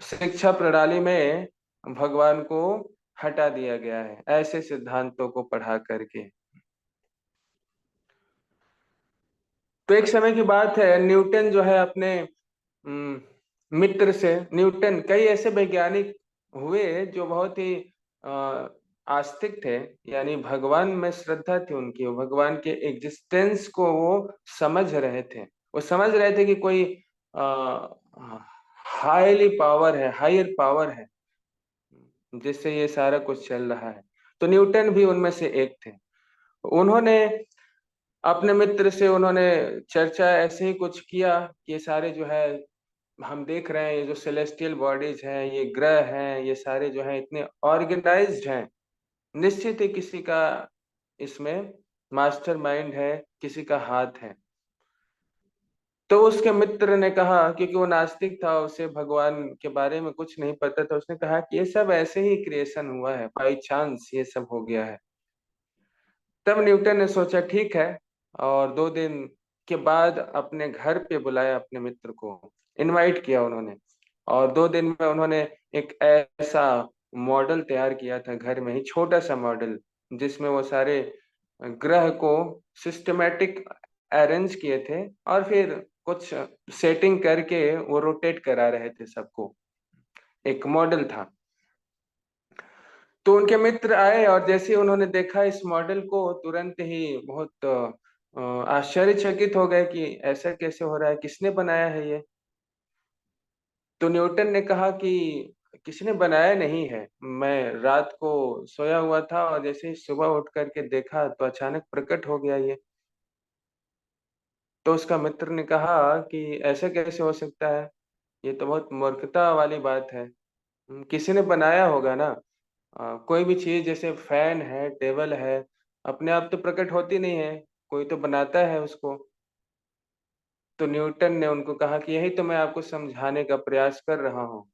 Speaker 1: शिक्षा प्रणाली में भगवान को हटा दिया गया है ऐसे सिद्धांतों को पढ़ा करके। तो एक समय की बात है, न्यूटन जो है अपने मित्र से, न्यूटन कई ऐसे वैज्ञानिक हुए जो बहुत ही आस्तिक थे, यानी भगवान में श्रद्धा थी उनकी, वो भगवान के एग्जिस्टेंस को वो समझ रहे थे। वो समझ रहे थे कि कोई हाईली पावर है, हायर पावर है जिससे ये सारा कुछ चल रहा है। तो न्यूटन भी उनमें से एक थे। उन्होंने अपने मित्र से उन्होंने चर्चा ऐसे ही कुछ किया कि ये सारे जो है हम देख रहे हैं, ये जो सेलेस्टियल बॉडीज हैं, ये ग्रह हैं, ये सारे जो हैं इतने ऑर्गेनाइज्ड हैं, निश्चित ही किसी का इसमें मास्टरमाइंड है, किसी का हाथ है। तो उसके मित्र ने कहा, क्योंकि वो नास्तिक था, उसे भगवान के बारे में कुछ नहीं पता था, उसने कहा कि ये सब ऐसे ही क्रिएशन हुआ है, बाई चांस ये सब हो गया है। तब न्यूटन ने सोचा ठीक है, और 2 दिन के बाद अपने घर पे बुलाया अपने मित्र को, इनवाइट किया उन्होंने। और 2 दिन में उन्होंने एक ऐसा मॉडल तैयार किया था घर में ही, छोटा सा मॉडल, जिसमें वो सारे ग्रह को सिस्टमेटिक अरेंज किए थे, और फिर कुछ सेटिंग करके वो रोटेट करा रहे थे सबको। एक मॉडल था। तो उनके मित्र आए, और जैसे ही उन्होंने देखा इस मॉडल को, तुरंत ही बहुत आश्चर्यचकित हो गए कि ऐसा कैसे हो रहा है, किसने बनाया है ये। तो न्यूटन ने कहा कि किसने बनाया नहीं है, मैं रात को सोया हुआ था, और जैसे ही सुबह उठ करके देखा तो अचानक प्रकट हो गया ये। तो उसका मित्र ने कहा कि ऐसा कैसे हो सकता है, ये तो बहुत मूर्खता वाली बात है। किसी ने बनाया होगा ना। कोई भी चीज जैसे फैन है, टेबल है, अपने आप तो प्रकट होती नहीं है, कोई तो बनाता है उसको। तो न्यूटन ने उनको कहा कि यही तो मैं आपको समझाने का प्रयास कर रहा हूँ,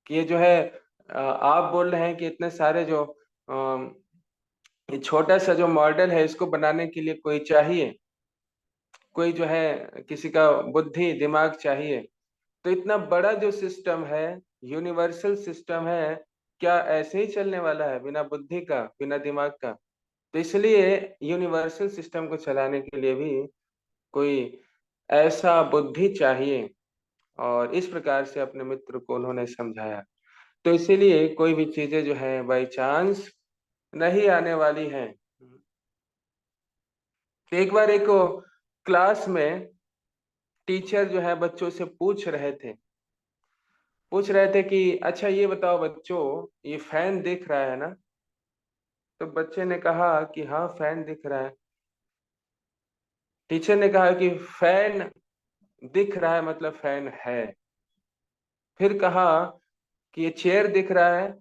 Speaker 1: कि ये जो है, आप बोल रहे हैं कि इतने सारे जो ये छोटा सा जो मॉडल है, इसको बनाने के लिए कोई चाहिए, कोई जो है किसी का बुद्धि दिमाग चाहिए। तो इतना बड़ा जो सिस्टम है, यूनिवर्सल सिस्टम है, क्या ऐसे ही चलने वाला है बिना बुद्धि का, बिना दिमाग का? तो इसलिए यूनिवर्सल सिस्टम को चलाने के लिए भी कोई ऐसा बुद्धि चाहिए। और इस प्रकार से अपने मित्र को उन्होंने समझाया। तो इसीलिए कोई भी चीजें जो है बाई चांस नहीं आने वाली हैं। तो एक बार एक क्लास में टीचर जो है बच्चों से पूछ रहे थे कि अच्छा ये बताओ बच्चों, ये फैन दिख रहा है ना? तो बच्चे ने कहा कि हाँ, फैन दिख रहा है। टीचर ने कहा कि फैन दिख रहा है मतलब फैन है। फिर कहा कि ये चेयर दिख रहा है।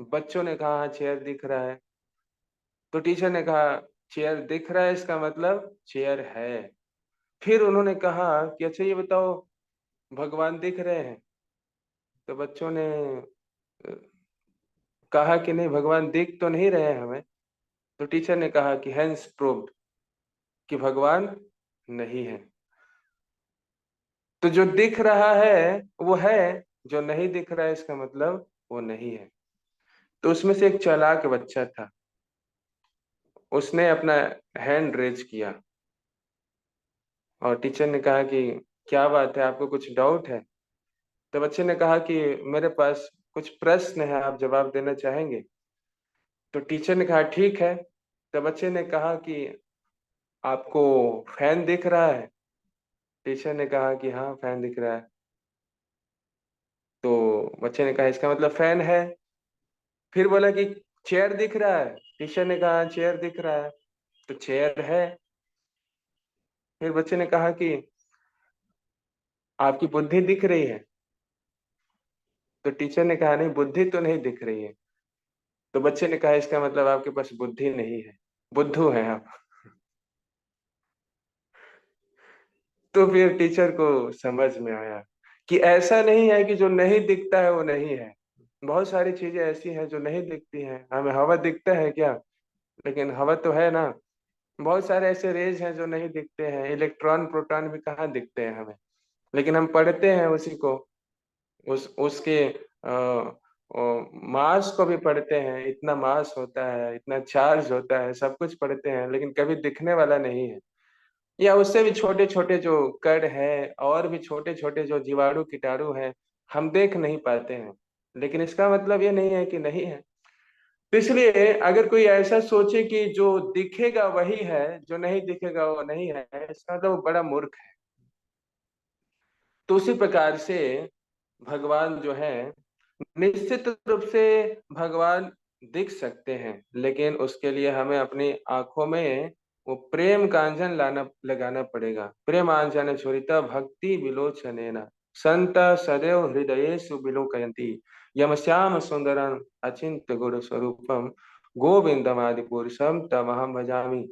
Speaker 1: बच्चों ने कहा हाँ, चेयर दिख रहा है। तो टीचर ने कहा चेयर दिख रहा है, इसका मतलब चेयर है। फिर उन्होंने कहा कि अच्छा ये बताओ, भगवान दिख रहे हैं? तो बच्चों ने अ, कहा कि नहीं, भगवान दिख तो नहीं रहे हैं हमें। तो टीचर ने कहा कि हेंस प्रूव्ड, कि भगवान नहीं है। तो जो दिख रहा है वो है, जो नहीं दिख रहा है इसका मतलब वो नहीं है। तो उसमें से एक चालाक बच्चा था, उसने अपना हैंड रेज किया, और टीचर ने कहा कि क्या बात है, आपको कुछ डाउट है? तो बच्चे ने कहा कि मेरे पास कुछ प्रश्न है, आप जवाब देना चाहेंगे? तो टीचर ने कहा ठीक है। तो बच्चे ने कहा कि आपको फैन दिख रहा है? टीचर ने कहा कि हाँ, फैन दिख रहा है। तो बच्चे ने कहा इसका मतलब फैन है। फिर बोला कि चेयर दिख रहा है? टीचर ने कहा चेयर दिख रहा है। तो चेयर है। फिर बच्चे ने कहा कि आपकी बुद्धि दिख रही है? तो टीचर ने कहा नहीं, बुद्धि तो नहीं दिख रही है। तो बच्चे ने कहा इसका मतलब आपके पास बुद्धि नहीं है, बुद्धू हैं आप। तो फिर टीचर को समझ में आया कि ऐसा नहीं है कि जो नहीं दिखता है वो नहीं है। बहुत सारी चीजें ऐसी हैं जो नहीं दिखती हैं। हमें हवा दिखता है क्या? लेकिन हवा तो है ना। बहुत सारे ऐसे रेज हैं जो नहीं दिखते हैं, इलेक्ट्रॉन प्रोटॉन भी कहाँ दिखते हैं हमें, लेकिन हम पढ़ते हैं उसी को, उसके मास को भी पढ़ते हैं, इतना मास होता है, इतना चार्ज होता है, सब कुछ पढ़ते हैं, लेकिन कभी दिखने वाला नहीं है। या उससे भी छोटे छोटे जो कण है, और भी छोटे छोटे जो जीवाणु कीटाणु हैं, हम देख नहीं पाते हैं, लेकिन इसका मतलब ये नहीं है कि नहीं है। तो इसलिए अगर कोई ऐसा सोचे कि जो दिखेगा वही है, जो नहीं दिखेगा वो नहीं है, इसका मतलब वो बड़ा मूर्ख है। तो उसी प्रकार से भगवान जो है, निश्चित रूप से भगवान दिख सकते हैं, लेकिन उसके लिए हमें अपनी आंखों में वो प्रेम कांजन लगाना पड़ेगा। प्रेम आंजन छुरिता भक्ति विलोचनेन संत सदैव हृदयेषु विलोकयन्ति यम श्याम सुंदरम अचिंत्य गुण स्वरूपम गोविंदमादि पुरुषम तमहम भजामि।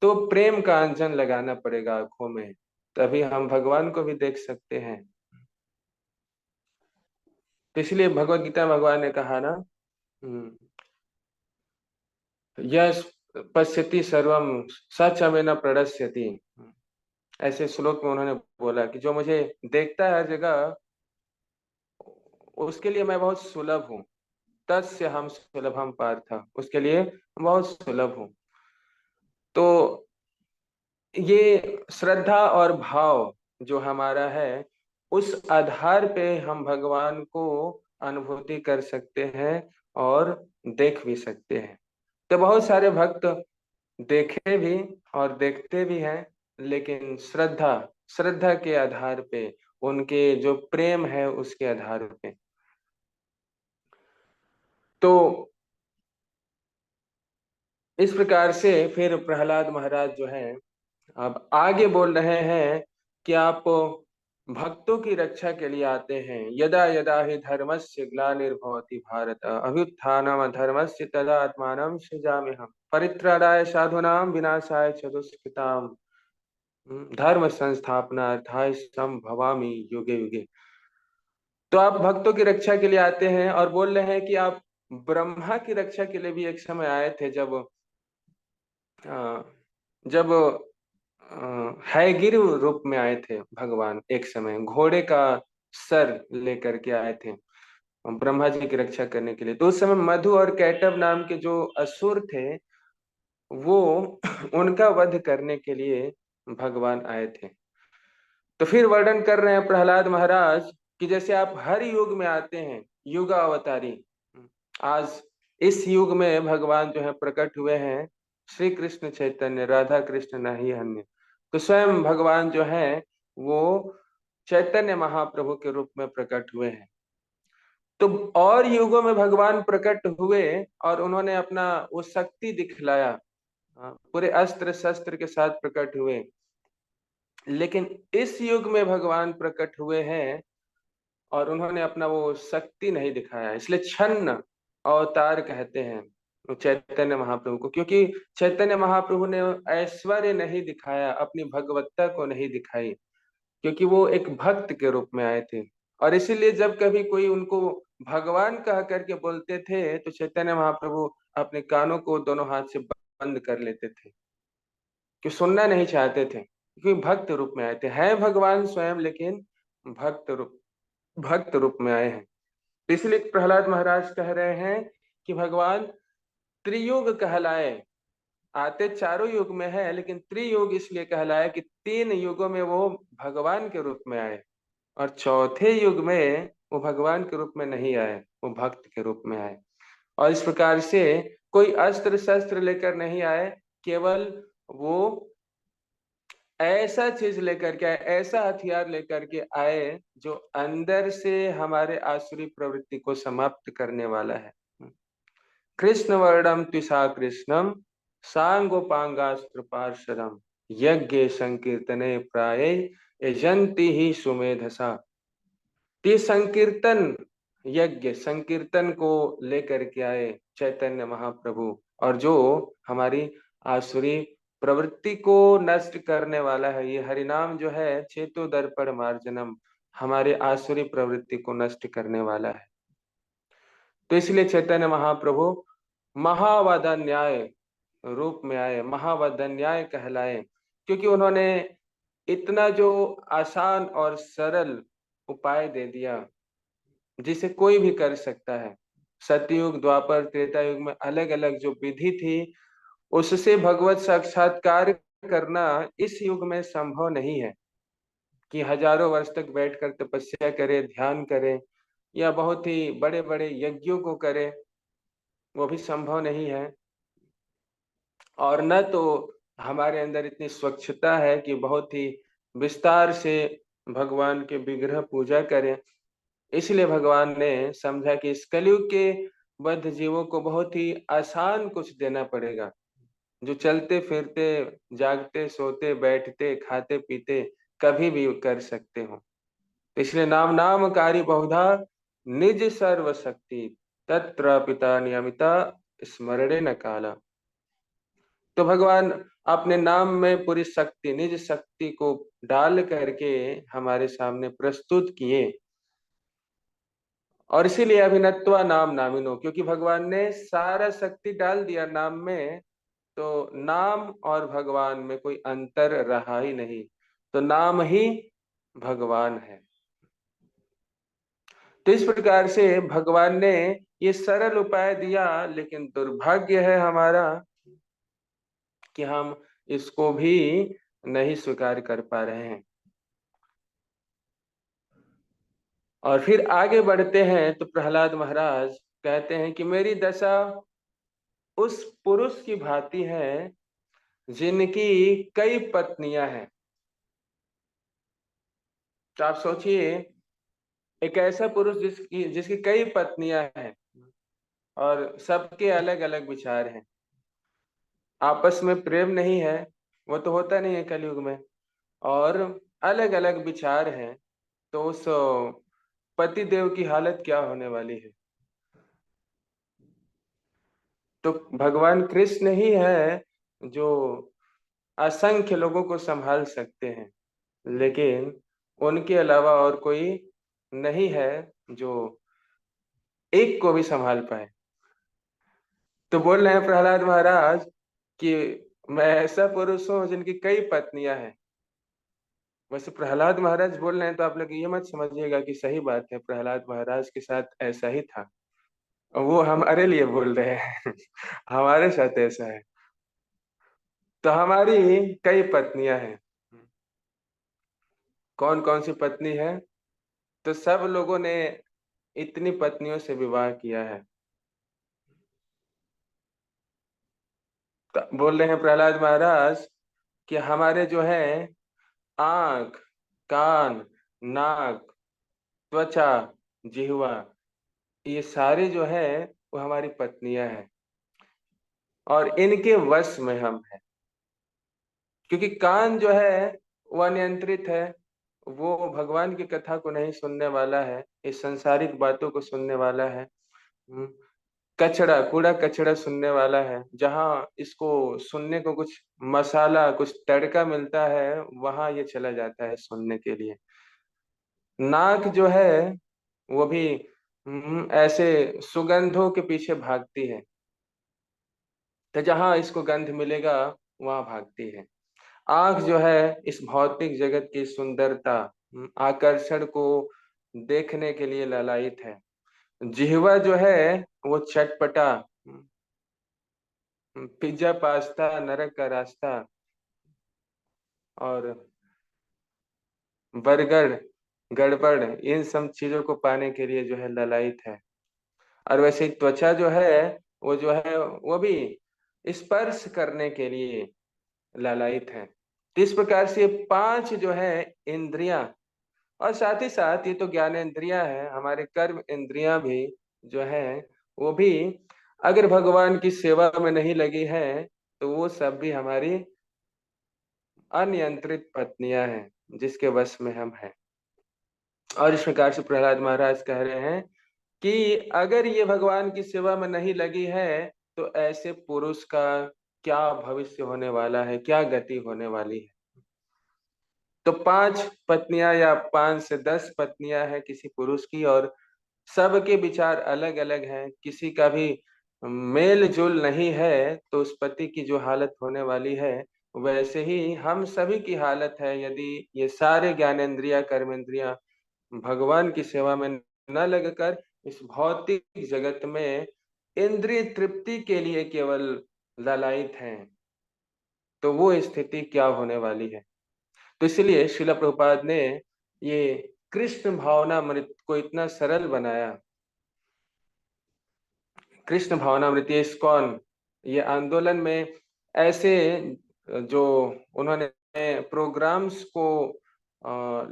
Speaker 1: तो प्रेम कांजन लगाना पड़ेगा आंखों में, तभी हम भगवान को भी देख सकते हैं। तो इसलिए भगवत गीता में भगवान ने कहा ना, यह पश्यति सर्वम सच हमें न प्रणश्यति, ऐसे श्लोक में उन्होंने बोला कि जो मुझे देखता है हर जगह, उसके लिए मैं बहुत सुलभ हूँ। तस्य हम सुलभम पार्थ, उसके लिए बहुत सुलभ हूँ। तो ये श्रद्धा और भाव जो हमारा है, उस आधार पे हम भगवान को अनुभूति कर सकते हैं और देख भी सकते हैं। तो बहुत सारे भक्त देखे भी और देखते भी हैं, लेकिन श्रद्धा श्रद्धा के आधार पे, उनके जो प्रेम है उसके आधार पे। तो इस प्रकार से फिर प्रहलाद महाराज जो है अब आगे बोल रहे हैं कि आप भक्तों की रक्षा के लिए आते हैं। यदा यदा ही धर्मस्य ग्लानिर्भवति भारत अभ्युत्थानम धर्मस्य तदा आत्मानं सृजाम्यहम् परित्राणाय साधूनां विनाशाय च दुष्कृताम् धर्म संस्थापनार्थाय संभवामि युगे युगे। तो आप भक्तों की रक्षा के लिए आते हैं और बोल रहे हैं कि आप ब्रह्मा की रक्षा के लिए भी एक समय आए थे, जब हैगिरी रूप में आए थे भगवान। एक समय घोड़े का सर लेकर के आए थे ब्रह्मा जी की रक्षा करने के लिए। तो उस समय मधु और कैटव नाम के जो असुर थे, वो उनका वध करने के लिए भगवान आए थे। तो फिर वर्णन कर रहे हैं प्रहलाद महाराज कि जैसे आप हर युग में आते हैं, युग अवतारी। आज इस युग में भगवान जो है प्रकट हुए हैं, श्री कृष्ण चैतन्य, राधा कृष्ण नहीं अन्य। तो स्वयं भगवान जो है वो चैतन्य महाप्रभु के रूप में प्रकट हुए हैं। तो और युगों में भगवान प्रकट हुए और उन्होंने अपना वो शक्ति दिखलाया, पूरे अस्त्र शस्त्र के साथ प्रकट हुए। लेकिन इस युग में भगवान प्रकट हुए हैं और उन्होंने अपना वो शक्ति नहीं दिखाया, इसलिए छन्न अवतार कहते हैं चैतन्य महाप्रभु को। क्योंकि चैतन्य महाप्रभु ने ऐश्वर्य नहीं दिखाया, अपनी भगवत्ता को नहीं दिखाई, क्योंकि वो एक भक्त के रूप में आए थे। और इसीलिए जब कभी कोई उनको भगवान कह करके बोलते थे तो चैतन्य महाप्रभु अपने कानों को दोनों हाथ से बंद कर लेते थे, कि सुनना नहीं चाहते थे, क्योंकि भक्त रूप में आए थे। है भगवान स्वयं, लेकिन भक्त रूप में आए हैं। इसलिए प्रहलाद महाराज कह रहे हैं कि भगवान त्रियुग कहलाए। आते चारों युग में है, लेकिन त्रियुग इसलिए कहलाए कि 3 युगों में वो भगवान के रूप में आए और चौथे युग में वो भगवान के रूप में नहीं आए, वो भक्त के रूप में आए। और इस प्रकार से कोई अस्त्र शस्त्र लेकर नहीं आए, केवल वो ऐसा चीज लेकर के आए, ऐसा हथियार लेकर के आए जो अंदर से हमारे आसुरी प्रवृत्ति को समाप्त करने वाला है। कृष्ण वर्णम त्विषा कृष्णम सांगोपांगास्त्र पार्षदम यज्ञ संकीर्तने प्राय यजंती ही सुमेधसा। संकीर्तन यज्ञ, संकीर्तन को लेकर के आए चैतन्य महाप्रभु, और जो हमारी आसुरी प्रवृत्ति को नष्ट करने वाला है। ये हरिनाम जो है चेतो दर्पण मार्जनम, हमारे आसुरी प्रवृत्ति को नष्ट करने वाला है। तो इसलिए चैतन्य महाप्रभु महावदन्याय रूप में आए, महावदन्याय कहलाए, क्योंकि उन्होंने इतना जो आसान और सरल उपाय दे दिया जिसे कोई भी कर सकता है। सतयुग, द्वापर, त्रेता युग में अलग अलग जो विधि थी, उससे भगवत साक्षात्कार करना इस युग में संभव नहीं है कि हजारों वर्ष तक बैठकर तपस्या करे, ध्यान करे, या बहुत ही बड़े बड़े यज्ञों को करे, वो भी संभव नहीं है। और न तो हमारे अंदर इतनी स्वच्छता है कि बहुत ही विस्तार से भगवान के विग्रह पूजा करें। इसलिए भगवान ने समझा कि इस कलयुग के बद्ध जीवों को बहुत ही आसान कुछ देना पड़ेगा, जो चलते फिरते, जागते, सोते, बैठते, खाते पीते कभी भी कर सकते हो। इसलिए नाम नामकारी बहुधा निज सर्वशक्ति तत्र पिता नियमिता स्मरणे न काला। तो भगवान अपने नाम में पूरी शक्ति, निज शक्ति को डाल करके हमारे सामने प्रस्तुत किए। और इसीलिए अभिनत्वा नाम नामिनो, क्योंकि भगवान ने सारा शक्ति डाल दिया नाम में, तो नाम और भगवान में कोई अंतर रहा ही नहीं, तो नाम ही भगवान है। तो इस प्रकार से भगवान ने ये सरल उपाय दिया, लेकिन दुर्भाग्य है हमारा कि हम इसको भी नहीं स्वीकार कर पा रहे हैं। और फिर आगे बढ़ते हैं तो प्रहलाद महाराज कहते हैं कि मेरी दशा उस पुरुष की भांति है जिनकी कई पत्नियां हैं। तो आप सोचिए, एक ऐसा पुरुष जिसकी कई पत्नियां हैं और सबके अलग अलग विचार हैं, आपस में प्रेम नहीं है, वो तो होता नहीं है कलयुग में, और अलग अलग विचार हैं, तो उस पति देव की हालत क्या होने वाली है। तो भगवान कृष्ण ही है जो असंख्य लोगों को संभाल सकते हैं, लेकिन उनके अलावा और कोई नहीं है जो एक को भी संभाल पाए। तो बोल रहे हैं प्रहलाद महाराज कि मैं ऐसा पुरुष हूं जिनकी कई पत्नियां हैं। वैसे प्रहलाद महाराज बोल रहे हैं तो आप लोग ये मत समझिएगा कि सही बात है, प्रहलाद महाराज के साथ ऐसा ही था, वो हमारे लिए बोल रहे हैं हमारे साथ ऐसा है। तो हमारी कई पत्नियां हैं। कौन कौन सी पत्नी है? तो सब लोगों ने इतनी पत्नियों से विवाह किया है। तो बोल रहे हैं प्रहलाद महाराज कि हमारे जो है आंख, कान, नाक, त्वचा, जिह्वा, ये सारे जो है वो हमारी पत्नियां हैं, और इनके वश में हम हैं। क्योंकि कान जो है वो अनियंत्रित है, वो भगवान की कथा को नहीं सुनने वाला है, इस संसारिक बातों को सुनने वाला है। कचड़ा, कूड़ा कचड़ा सुनने वाला है, जहां इसको सुनने को कुछ मसाला, कुछ तड़का मिलता है, वहां ये चला जाता है सुनने के लिए। नाक जो है वो भी ऐसे सुगंधों के पीछे भागती है, तो जहां इसको गंध मिलेगा वहां भागती है। आंख जो है इस भौतिक जगत की सुंदरता, आकर्षण को देखने के लिए ललायित है। जिह्वा जो है वो चटपटा, पिज्जा, पास्ता, नरक का रास्ता और बर्गर, गड़बड़, इन सब चीजों को पाने के लिए जो है ललायित है। और वैसे ही त्वचा जो है वो भी स्पर्श करने के लिए ललायित है। तो इस प्रकार से 5 जो है इंद्रियां, और साथ ही साथ ये तो ज्ञानेंद्रियां हैं, हमारे कर्म इंद्रियां भी जो है वो भी अगर भगवान की सेवा में नहीं लगी है, तो वो सब भी हमारी अनियंत्रित पत्नियां हैं जिसके वश में हम हैं। और इस प्रकार से प्रहलाद महाराज कह रहे हैं कि अगर ये भगवान की सेवा में नहीं लगी है, तो ऐसे पुरुष का क्या भविष्य होने वाला है, क्या गति होने वाली है। तो 5 पत्नियां या 5 से 10 पत्नियां हैं किसी पुरुष की, और सबके विचार अलग अलग हैं, किसी का भी मेल जोल नहीं है, तो उस पति की जो हालत होने वाली है, वैसे ही हम सभी की हालत है यदि ये सारे ज्ञानेंद्रिया, कर्मेंद्रिया भगवान की सेवा में न लगकर इस भौतिक जगत में इंद्रिय तृप्ति के लिए केवल ललायित हैं, तो वो स्थिति क्या होने वाली है। तो इसलिए श्रील प्रभुपाद ने ये कृष्ण भावनामृत को इतना सरल बनाया। कृष्ण भावनामृत, ये इस्कॉन, ये आंदोलन में ऐसे जो उन्होंने प्रोग्राम्स को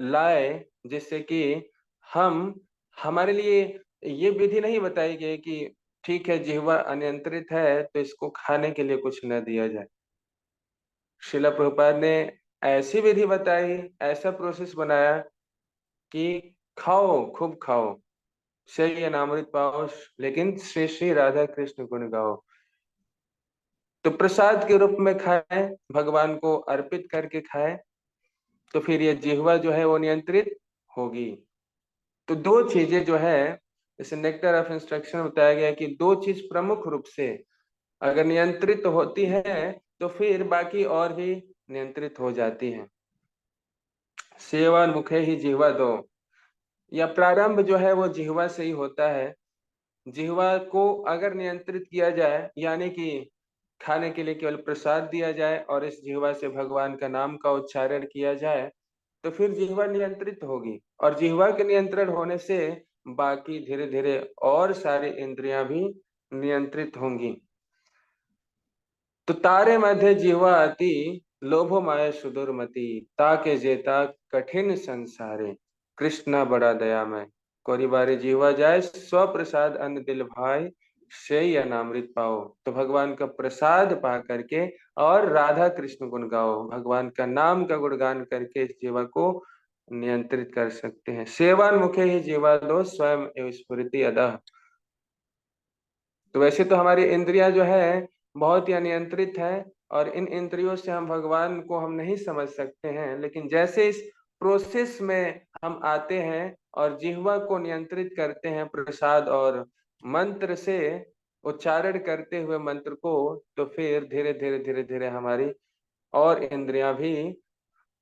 Speaker 1: लाए, जिससे कि हमारे लिए ये विधि नहीं बताई गई कि ठीक है जिह्वा अनियंत्रित है तो इसको खाने के लिए कुछ न दिया जाए। श्रील प्रभुपाद ने ऐसी विधि बताई, ऐसा प्रोसेस बनाया कि खाओ, खूब खाओ, शरीर अनामृत पाओ, लेकिन श्री श्री राधा कृष्ण गुण गाओ। तो प्रसाद के रूप में खाएं, भगवान को अर्पित करके खाएं, तो फिर ये जिह्वा जो है वो नियंत्रित होगी। तो दो चीजें जो है इस नेक्टर ऑफ इंस्ट्रक्शन बताया गया कि दो चीज प्रमुख रूप से अगर नियंत्रित होती है तो फिर बाकी और भी नियंत्रित हो जाती है। सेवन मुखे ही जिह्वा दो, या प्रारंभ जो है वो जिह्वा से ही होता है। जिह्वा को अगर नियंत्रित किया जाए, यानी कि खाने के लिए केवल प्रसाद दिया जाए और इस जिह्वा से भगवान का नाम का उच्चारण किया जाए, तो फिर जिह्वा नियंत्रित होगी, और जिह्वा के नियंत्रण होने से बाकी धीरे धीरे और सारी इंद्रियां भी नियंत्रित होंगी। तो तारे मध्य जिह्वा अति, लोभो माया सुदुर्मति, ताके जेता कठिन संसारे, कृष्णा बड़ा दयामय, कोरी बारी जिह्वा जाए, स्व प्रसाद अन्न दिल भाई, से अनामृत पाओ। तो भगवान का प्रसाद पा करके और राधा कृष्ण गुण गाओ, भगवान का नाम का गुणगान करके इस जीवा को नियंत्रित कर सकते हैं। सेवन मुखे ही जीवा दो, स्वयं एवं स्फुरिति अदह। तो वैसे तो हमारी इंद्रियां जो है बहुत ही अनियंत्रित है, और इन इंद्रियों से हम भगवान को हम नहीं समझ सकते हैं, लेकिन जैसे इस प्रोसेस में हम आते हैं और जिह्वा को नियंत्रित करते हैं प्रसाद और मंत्र से उच्चारण करते हुए मंत्र को, तो फिर धीरे धीरे धीरे धीरे हमारी और इंद्रियां भी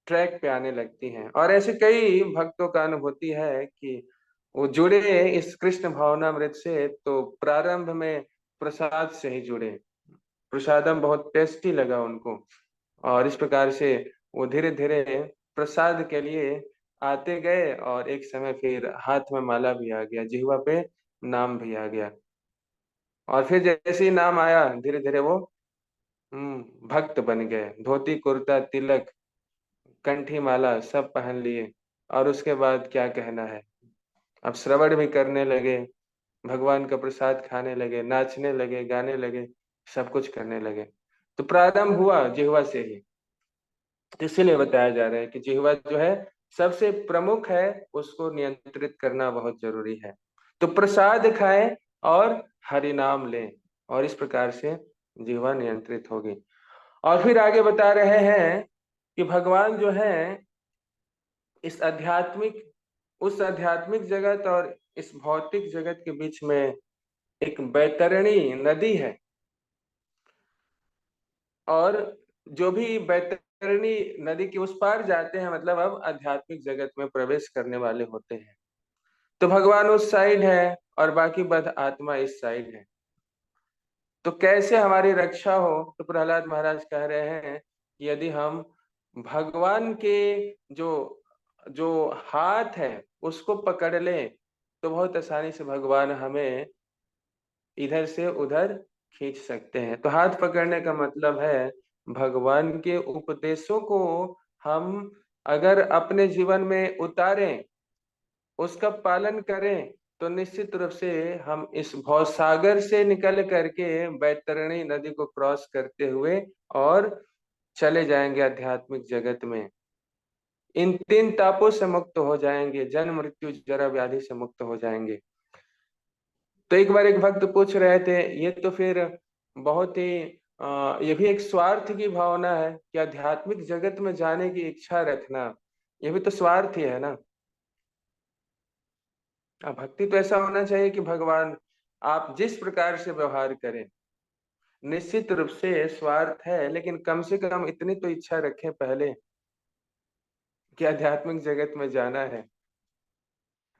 Speaker 1: ट्रैक पे आने लगती हैं। और ऐसे कई भक्तों का अनुभूति है कि वो जुड़े इस कृष्ण भावनामृत से, तो प्रारंभ में प्रसाद से ही जुड़े, प्रसादम बहुत टेस्टी लगा उनको, और इस प्रकार से वो धीरे धीरे प्रसाद के लिए आते गए, और एक समय फिर हाथ में माला भी आ गया, जिह्वा पे नाम भी आ गया, और फिर जैसे ही नाम आया धीरे धीरे वो भक्त बन गए, धोती कुर्ता तिलक कंठी माला सब पहन लिए, और उसके बाद क्या कहना है, अब श्रवण भी करने लगे, भगवान का प्रसाद खाने लगे, नाचने लगे, गाने लगे, सब कुछ करने लगे। तो प्रारंभ हुआ जिह्वा से ही। इसीलिए बताया जा रहा है कि जिह्वा जो है सबसे प्रमुख है, उसको नियंत्रित करना बहुत जरूरी है। तो प्रसाद खाएं और हरि नाम लें, और इस प्रकार से जिह्वा नियंत्रित होगी। और फिर आगे बता रहे हैं कि भगवान जो है इस उस आध्यात्मिक जगत और इस भौतिक जगत के बीच में एक बैतरणी नदी है, और जो भी बैतरणी नदी के उस पार जाते हैं, मतलब अब आध्यात्मिक जगत में प्रवेश करने वाले होते हैं। तो भगवान उस साइड है और बाकी बद आत्मा इस साइड है। तो कैसे हमारी रक्षा हो, तो प्रहलाद महाराज कह रहे हैं कि यदि हम भगवान के जो जो हाथ है उसको पकड़ लें, तो बहुत आसानी से भगवान हमें इधर से उधर खींच सकते हैं। तो हाथ पकड़ने का मतलब है भगवान के उपदेशों को हम अगर अपने जीवन में उतारें, उसका पालन करें, तो निश्चित रूप से हम इस भवसागर से निकल करके बैतरणी नदी को क्रॉस करते हुए और चले जाएंगे आध्यात्मिक जगत में। इन तीन तापों से मुक्त हो जाएंगे, जन्म मृत्यु जरा व्याधि से मुक्त हो जाएंगे। तो एक बार एक भक्त पूछ रहे थे, ये तो फिर बहुत ही ये भी एक स्वार्थ की भावना है कि आध्यात्मिक जगत में जाने की इच्छा रखना, ये भी तो स्वार्थ ही है ना। भक्ति तो ऐसा होना चाहिए कि भगवान आप जिस प्रकार से व्यवहार करें, निश्चित रूप से स्वार्थ है, लेकिन कम से कम इतनी तो इच्छा रखें पहले कि आध्यात्मिक जगत में जाना है।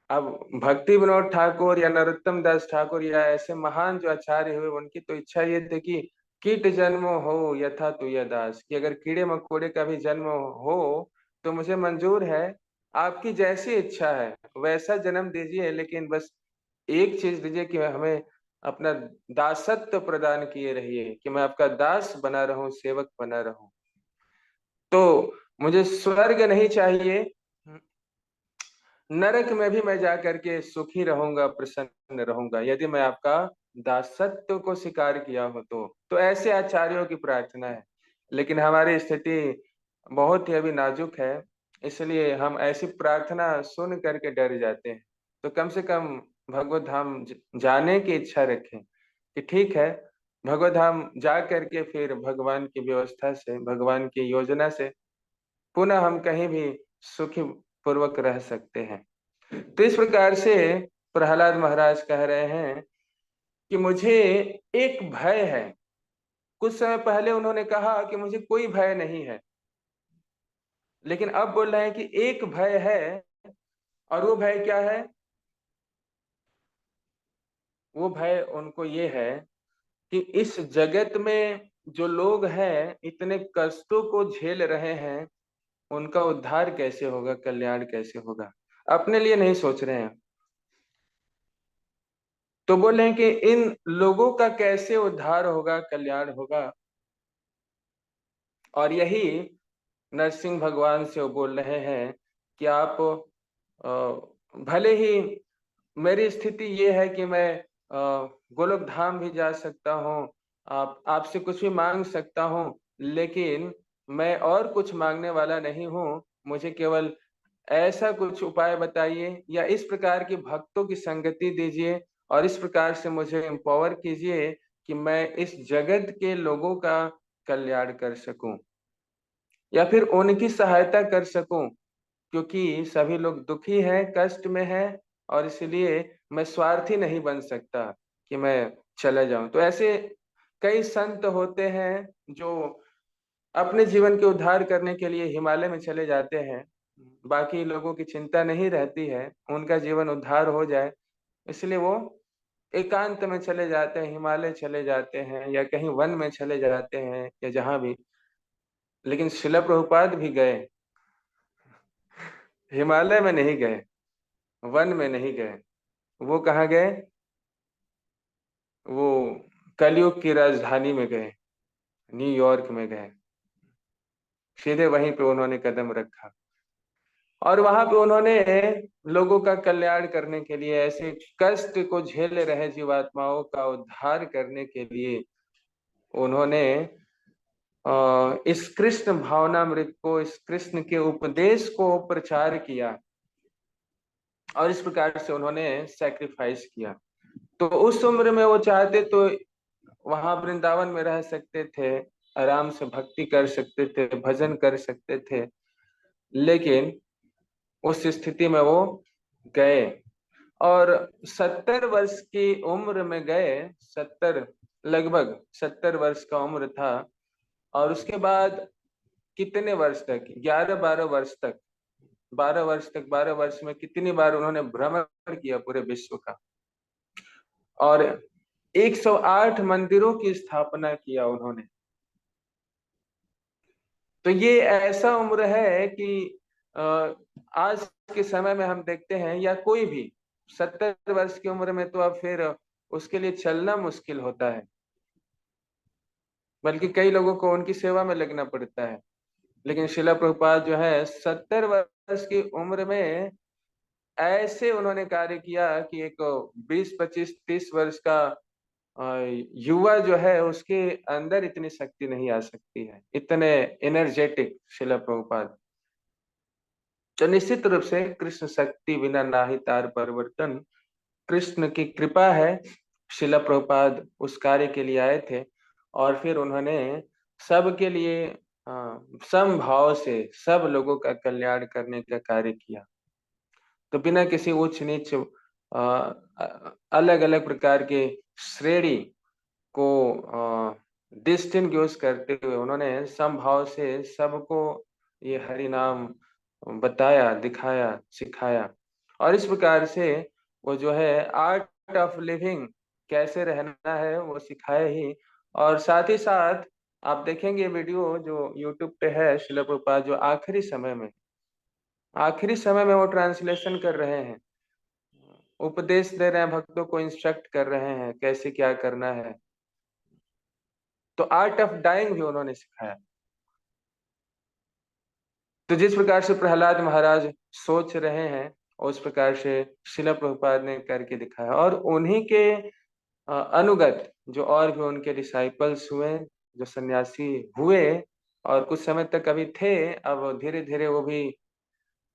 Speaker 1: अब भक्ति विनोद ठाकुर या नरोत्तम दास ठाकुर या ऐसे महान जो आचार्य हुए, उनकी तो इच्छा ये थी कि कीट जन्म हो यथा तुय दास, कि अगर कीड़े मकोड़े का भी जन्म हो तो मुझे मंजूर है, आपकी जैसी इच्छा है वैसा जन्म दीजिए, लेकिन बस एक चीज दीजिए कि हमें अपना दासत्व प्रदान किए रहिए, कि मैं आपका दास बना रहूं, सेवक बना रहूं। तो मुझे स्वर्ग नहीं चाहिए, नरक में भी मैं जा करके सुखी रहूंगा, प्रसन्न रहूंगा, यदि मैं आपका दासत्व को स्वीकार किया हो तो ऐसे आचार्यों की प्रार्थना है। लेकिन हमारी स्थिति बहुत ही अभी नाजुक है, इसलिए हम ऐसी प्रार्थना सुन करके डर जाते हैं। तो कम से कम भगवत धाम जाने की इच्छा रखें कि ठीक है, भगवत धाम जा करके फिर भगवान की व्यवस्था से, भगवान की योजना से पुनः हम कहीं भी सुखी पूर्वक रह सकते हैं। तो इस प्रकार से प्रहलाद महाराज कह रहे हैं कि मुझे एक भय है। कुछ समय पहले उन्होंने कहा कि मुझे कोई भय नहीं है, लेकिन अब बोल रहे हैं कि एक भय है। और वो भय क्या है? वो भय उनको ये है कि इस जगत में जो लोग हैं इतने कष्टों को झेल रहे हैं, उनका उद्धार कैसे होगा, कल्याण कैसे होगा। अपने लिए नहीं सोच रहे हैं। तो बोले हैं कि इन लोगों का कैसे उद्धार होगा, कल्याण होगा। और यही नरसिंह भगवान से वो बोल रहे हैं कि आप भले ही मेरी स्थिति ये है कि मैं गोलोक धाम भी जा सकता हूँ, आपसे कुछ भी मांग सकता हूँ, लेकिन मैं और कुछ मांगने वाला नहीं हूँ। मुझे केवल ऐसा कुछ उपाय बताइए या इस प्रकार की भक्तों की संगति दीजिए और इस प्रकार से मुझे एम्पावर कीजिए कि मैं इस जगत के लोगों का कल्याण कर सकूं या फिर उनकी सहायता कर सकूं, क्योंकि सभी लोग दुखी हैं, कष्ट में हैं, और इसलिए मैं स्वार्थी नहीं बन सकता कि मैं चला जाऊं। तो ऐसे कई संत होते हैं जो अपने जीवन के उद्धार करने के लिए हिमालय में चले जाते हैं। बाकी लोगों की चिंता नहीं रहती है, उनका जीवन उद्धार हो जाए, इसलिए वो एकांत में चले जाते हैं, हिमालय चले जाते हैं या कहीं वन में चले जाते हैं या जहां भी। लेकिन शिला प्रभुपाद भी गए, हिमालय में नहीं गए, वन में नहीं गए। वो कहाँ गए? वो कलयुग की राजधानी में गए, न्यूयॉर्क में गए। सीधे वहीं पे उन्होंने कदम रखा और वहां पे उन्होंने लोगों का कल्याण करने के लिए, ऐसे कष्ट को झेल रहे जीवात्माओं का उद्धार करने के लिए उन्होंने इस कृष्ण भावनामृत को, इस कृष्ण के उपदेश को प्रचार किया और इस प्रकार से उन्होंने सैक्रिफाइस किया। तो उस उम्र में वो चाहते तो वहां वृंदावन में रह सकते थे, आराम से भक्ति कर सकते थे, भजन कर सकते थे, लेकिन उस स्थिति में वो गए और 70 वर्ष की उम्र में गए। 70, लगभग 70 वर्ष का उम्र था। और उसके बाद कितने वर्ष तक, 11-12 वर्ष तक, 12 वर्ष तक, 12 वर्ष में कितनी बार उन्होंने भ्रमण किया पूरे विश्व का, और 108 मंदिरों की स्थापना किया उन्होंने। तो ये ऐसा उम्र है कि आज के समय में हम देखते हैं, या कोई भी 70 वर्ष की उम्र में तो अब फिर उसके लिए चलना मुश्किल होता है, बल्कि कई लोगों को उनकी सेवा में लगना पड़ता है। लेकिन शिला प्रभुपाद जो है 70 वर्ष की उम्र में ऐसे उन्होंने कार्य किया कि एक 20, 25, 30 वर्ष का युवा जो है उसके अंदर इतनी शक्ति नहीं आ सकती है, इतने एनर्जेटिक शिला प्रभुपाद। तो निश्चित रूप से कृष्ण शक्ति बिना नाहि तार परिवर्तन, कृष्ण की कृपा है। शिला प्रभुपाद उस कार्य के लिए आए थे और फिर उन्होंने सबके लिए समभाव से सब लोगों का कल्याण करने का कार्य किया। तो बिना किसी उच्च नीच, अलग अलग प्रकार के श्रेणी को डिस्टिंग्विश करते हुए उन्होंने समभाव से सबको ये हरि नाम बताया, दिखाया, सिखाया। और इस प्रकार से वो जो है आर्ट ऑफ लिविंग, कैसे रहना है, वो सिखाए ही। और साथ ही साथ आप देखेंगे वीडियो जो यूट्यूब पे है, शिला प्रभुपाद जो आखिरी समय में वो ट्रांसलेशन कर रहे हैं, उपदेश दे रहे हैं, भक्तों को इंस्ट्रक्ट कर रहे हैं कैसे क्या करना है। तो आर्ट ऑफ डाइंग भी उन्होंने सिखाया। तो जिस प्रकार से प्रहलाद महाराज सोच रहे हैं उस प्रकार से शिला प्रभुपाद ने करके दिखाया। और उन्हीं के अनुगत जो और भी उनके डिसाइपल्स हुए, जो सन्यासी हुए और कुछ समय तक अभी थे, अब धीरे धीरे वो भी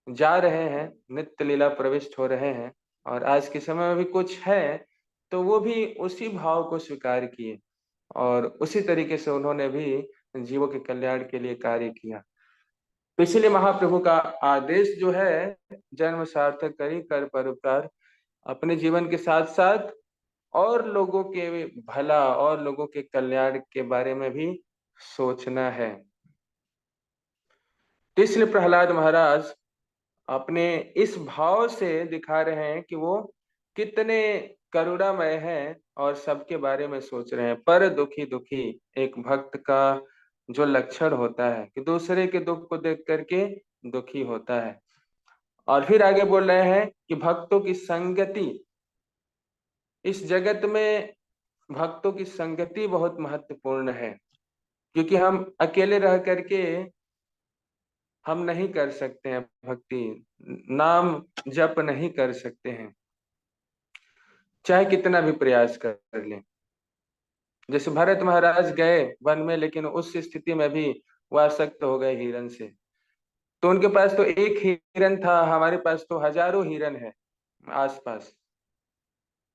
Speaker 1: जा रहे हैं, नित्य लीला प्रविष्ट हो रहे हैं। और आज के समय में भी कुछ है तो वो भी उसी भाव को स्वीकार किए और उसी तरीके से उन्होंने भी जीवों के कल्याण के लिए कार्य किया। तो इसलिए महाप्रभु का आदेश जो है, जन्म सार्थक करी कर परोपकार, अपने जीवन के साथ साथ और लोगों के भला और लोगों के कल्याण के बारे में भी सोचना है। तो इसलिए प्रहलाद महाराज अपने इस भाव से दिखा रहे हैं कि वो कितने करुणामय हैं और सबके बारे में सोच रहे हैं। पर दुखी दुखी एक भक्त का जो लक्षण होता है कि दूसरे के दुख को देख करके दुखी होता है। और फिर आगे बोल रहे हैं कि भक्तों की संगति, इस जगत में भक्तों की संगति बहुत महत्वपूर्ण है, क्योंकि हम अकेले रह करके हम नहीं कर सकते हैं भक्ति, नाम जप नहीं कर सकते हैं, चाहे कितना भी प्रयास कर लें। जैसे भरत महाराज गए वन में, लेकिन उस स्थिति में भी वह आसक्त हो गए हिरन से। तो उनके पास तो एक हिरन था, हमारे पास तो हजारों हिरन है आसपास।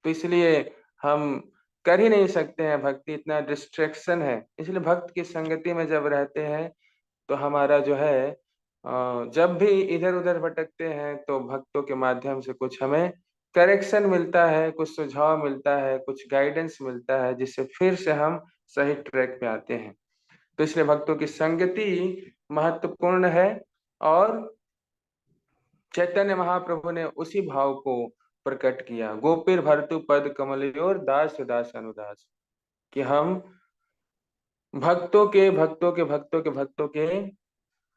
Speaker 1: तो इसलिए हम कर ही नहीं सकते हैं भक्ति, इतना डिस्ट्रैक्शन है। इसलिए भक्त की संगति में जब रहते हैं तो हमारा जो है जब भी इधर उधर भटकते हैं तो भक्तों के माध्यम से कुछ हमें करेक्शन मिलता है, कुछ सुझाव मिलता है, कुछ गाइडेंस मिलता है, जिससे फिर से हम सही ट्रैक पे आते हैं। तो इसलिए भक्तों की संगति महत्वपूर्ण है। और चैतन्य महाप्रभु ने उसी भाव को प्रकट किया, गोपीर भरतु पद कमलयोर दास दास अनुदास, कि हम भक्तों के भक्तों के भक्तों के भक्तों के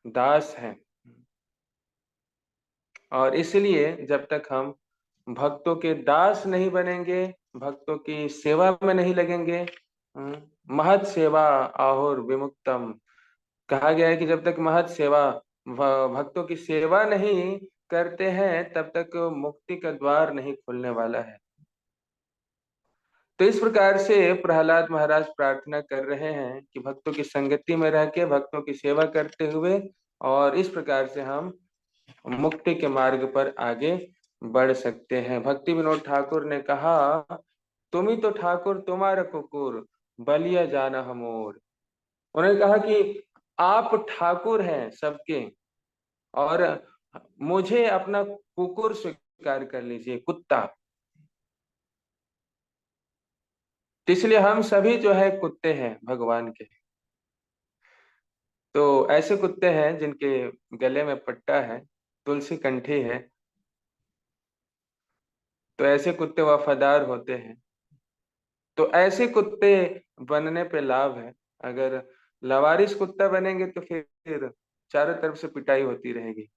Speaker 1: दास हैं। और इसलिए जब तक हम भक्तों के दास नहीं बनेंगे, भक्तों की सेवा में नहीं लगेंगे, महत सेवा आहुर विमुक्तम, कहा गया है कि जब तक महत सेवा भक्तों की सेवा नहीं करते हैं तब तक मुक्ति का द्वार नहीं खुलने वाला है। तो इस प्रकार से प्रहलाद महाराज प्रार्थना कर रहे हैं कि भक्तों की संगति में रह के भक्तों की सेवा करते हुए, और इस प्रकार से हम मुक्ति के मार्ग पर आगे बढ़ सकते हैं। भक्ति विनोद ठाकुर ने कहा, तुम ही तो ठाकुर तुम्हारा कुकुर बलिया जाना हमोर। उन्होंने कहा कि आप ठाकुर हैं सबके, और मुझे अपना कुकुर स्वीकार कर लीजिए, कुत्ता। इसलिए हम सभी जो है कुत्ते हैं भगवान के। तो ऐसे कुत्ते हैं जिनके गले में पट्टा है, तुलसी कंठी है, तो ऐसे कुत्ते वफादार होते हैं। तो ऐसे कुत्ते बनने पे लाभ है। अगर लवारिस कुत्ता बनेंगे तो फिर चारों तरफ से पिटाई होती रहेगी।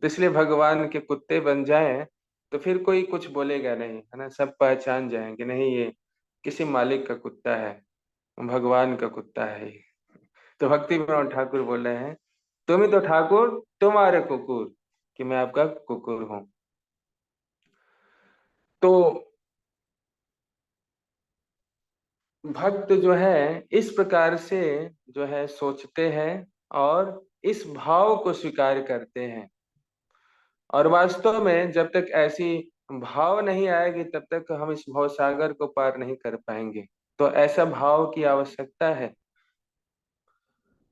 Speaker 1: तो इसलिए भगवान के कुत्ते बन जाएं तो फिर कोई कुछ बोलेगा नहीं, है ना, सब पहचान जाएंगे, नहीं ये किसी मालिक का कुत्ता है, भगवान का कुत्ता है। तो भक्ति विनोद ठाकुर बोल रहे हैं, तुम ही तो ठाकुर तुम्हारे कुकुर, कि मैं आपका कुकुर हूं। तो भक्त जो है इस प्रकार से जो है सोचते हैं और इस भाव को स्वीकार करते हैं। और वास्तव में जब तक ऐसी भाव नहीं आएगी तब तक हम इस भाव सागर को पार नहीं कर पाएंगे। तो ऐसा भाव की आवश्यकता है।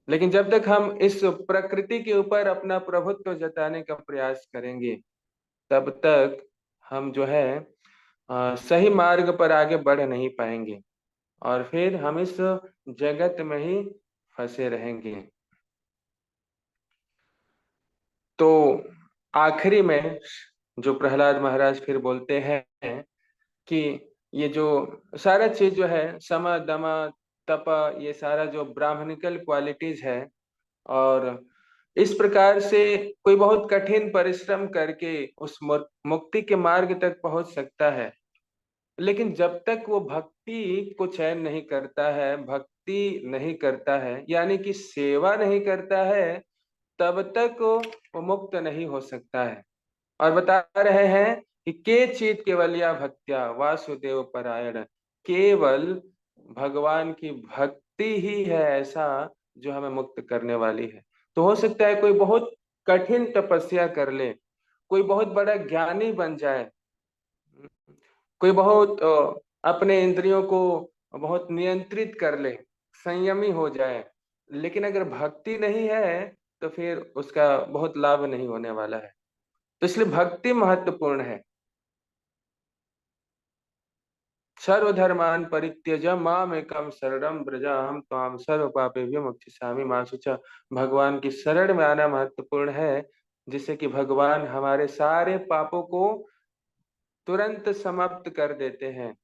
Speaker 1: लेकिन जब तक हम इस प्रकृति के ऊपर अपना प्रभुत्व जताने का प्रयास करेंगे तब तक हम जो है सही मार्ग पर आगे बढ़ नहीं पाएंगे, और फिर हम इस जगत में ही फंसे रहेंगे। तो आखिरी में जो प्रहलाद महाराज फिर बोलते हैं कि ये जो सारा चीज जो है सम दम तप, ये सारा जो ब्राह्मणिकल क्वालिटीज है, और इस प्रकार से कोई बहुत कठिन परिश्रम करके उस मुक्ति के मार्ग तक पहुंच सकता है। लेकिन जब तक वो भक्ति को चयन नहीं करता है, भक्ति नहीं करता है, यानी कि सेवा नहीं करता है, तब तक वो मुक्त नहीं हो सकता है। और बता रहे हैं कि के चित केवलिया भक्त्या वासुदेव परायण, केवल भगवान की भक्ति ही है ऐसा जो हमें मुक्त करने वाली है। तो हो सकता है कोई बहुत कठिन तपस्या कर ले, कोई बहुत बड़ा ज्ञानी बन जाए, कोई बहुत अपने इंद्रियों को बहुत नियंत्रित कर ले, संयमी हो जाए। लेकिन अगर भक्ति नहीं है तो फिर उसका बहुत लाभ नहीं होने वाला है। तो इसलिए भक्ति महत्वपूर्ण है। सर्वधर्मान परित्यज मामेकं शरणं व्रज अहं त्वां सर्व पापेभ्यो मोक्षयिष्यामि मा शुचः। भगवान की शरण में आना महत्वपूर्ण है, जिससे कि भगवान हमारे सारे पापों को तुरंत समाप्त कर देते हैं,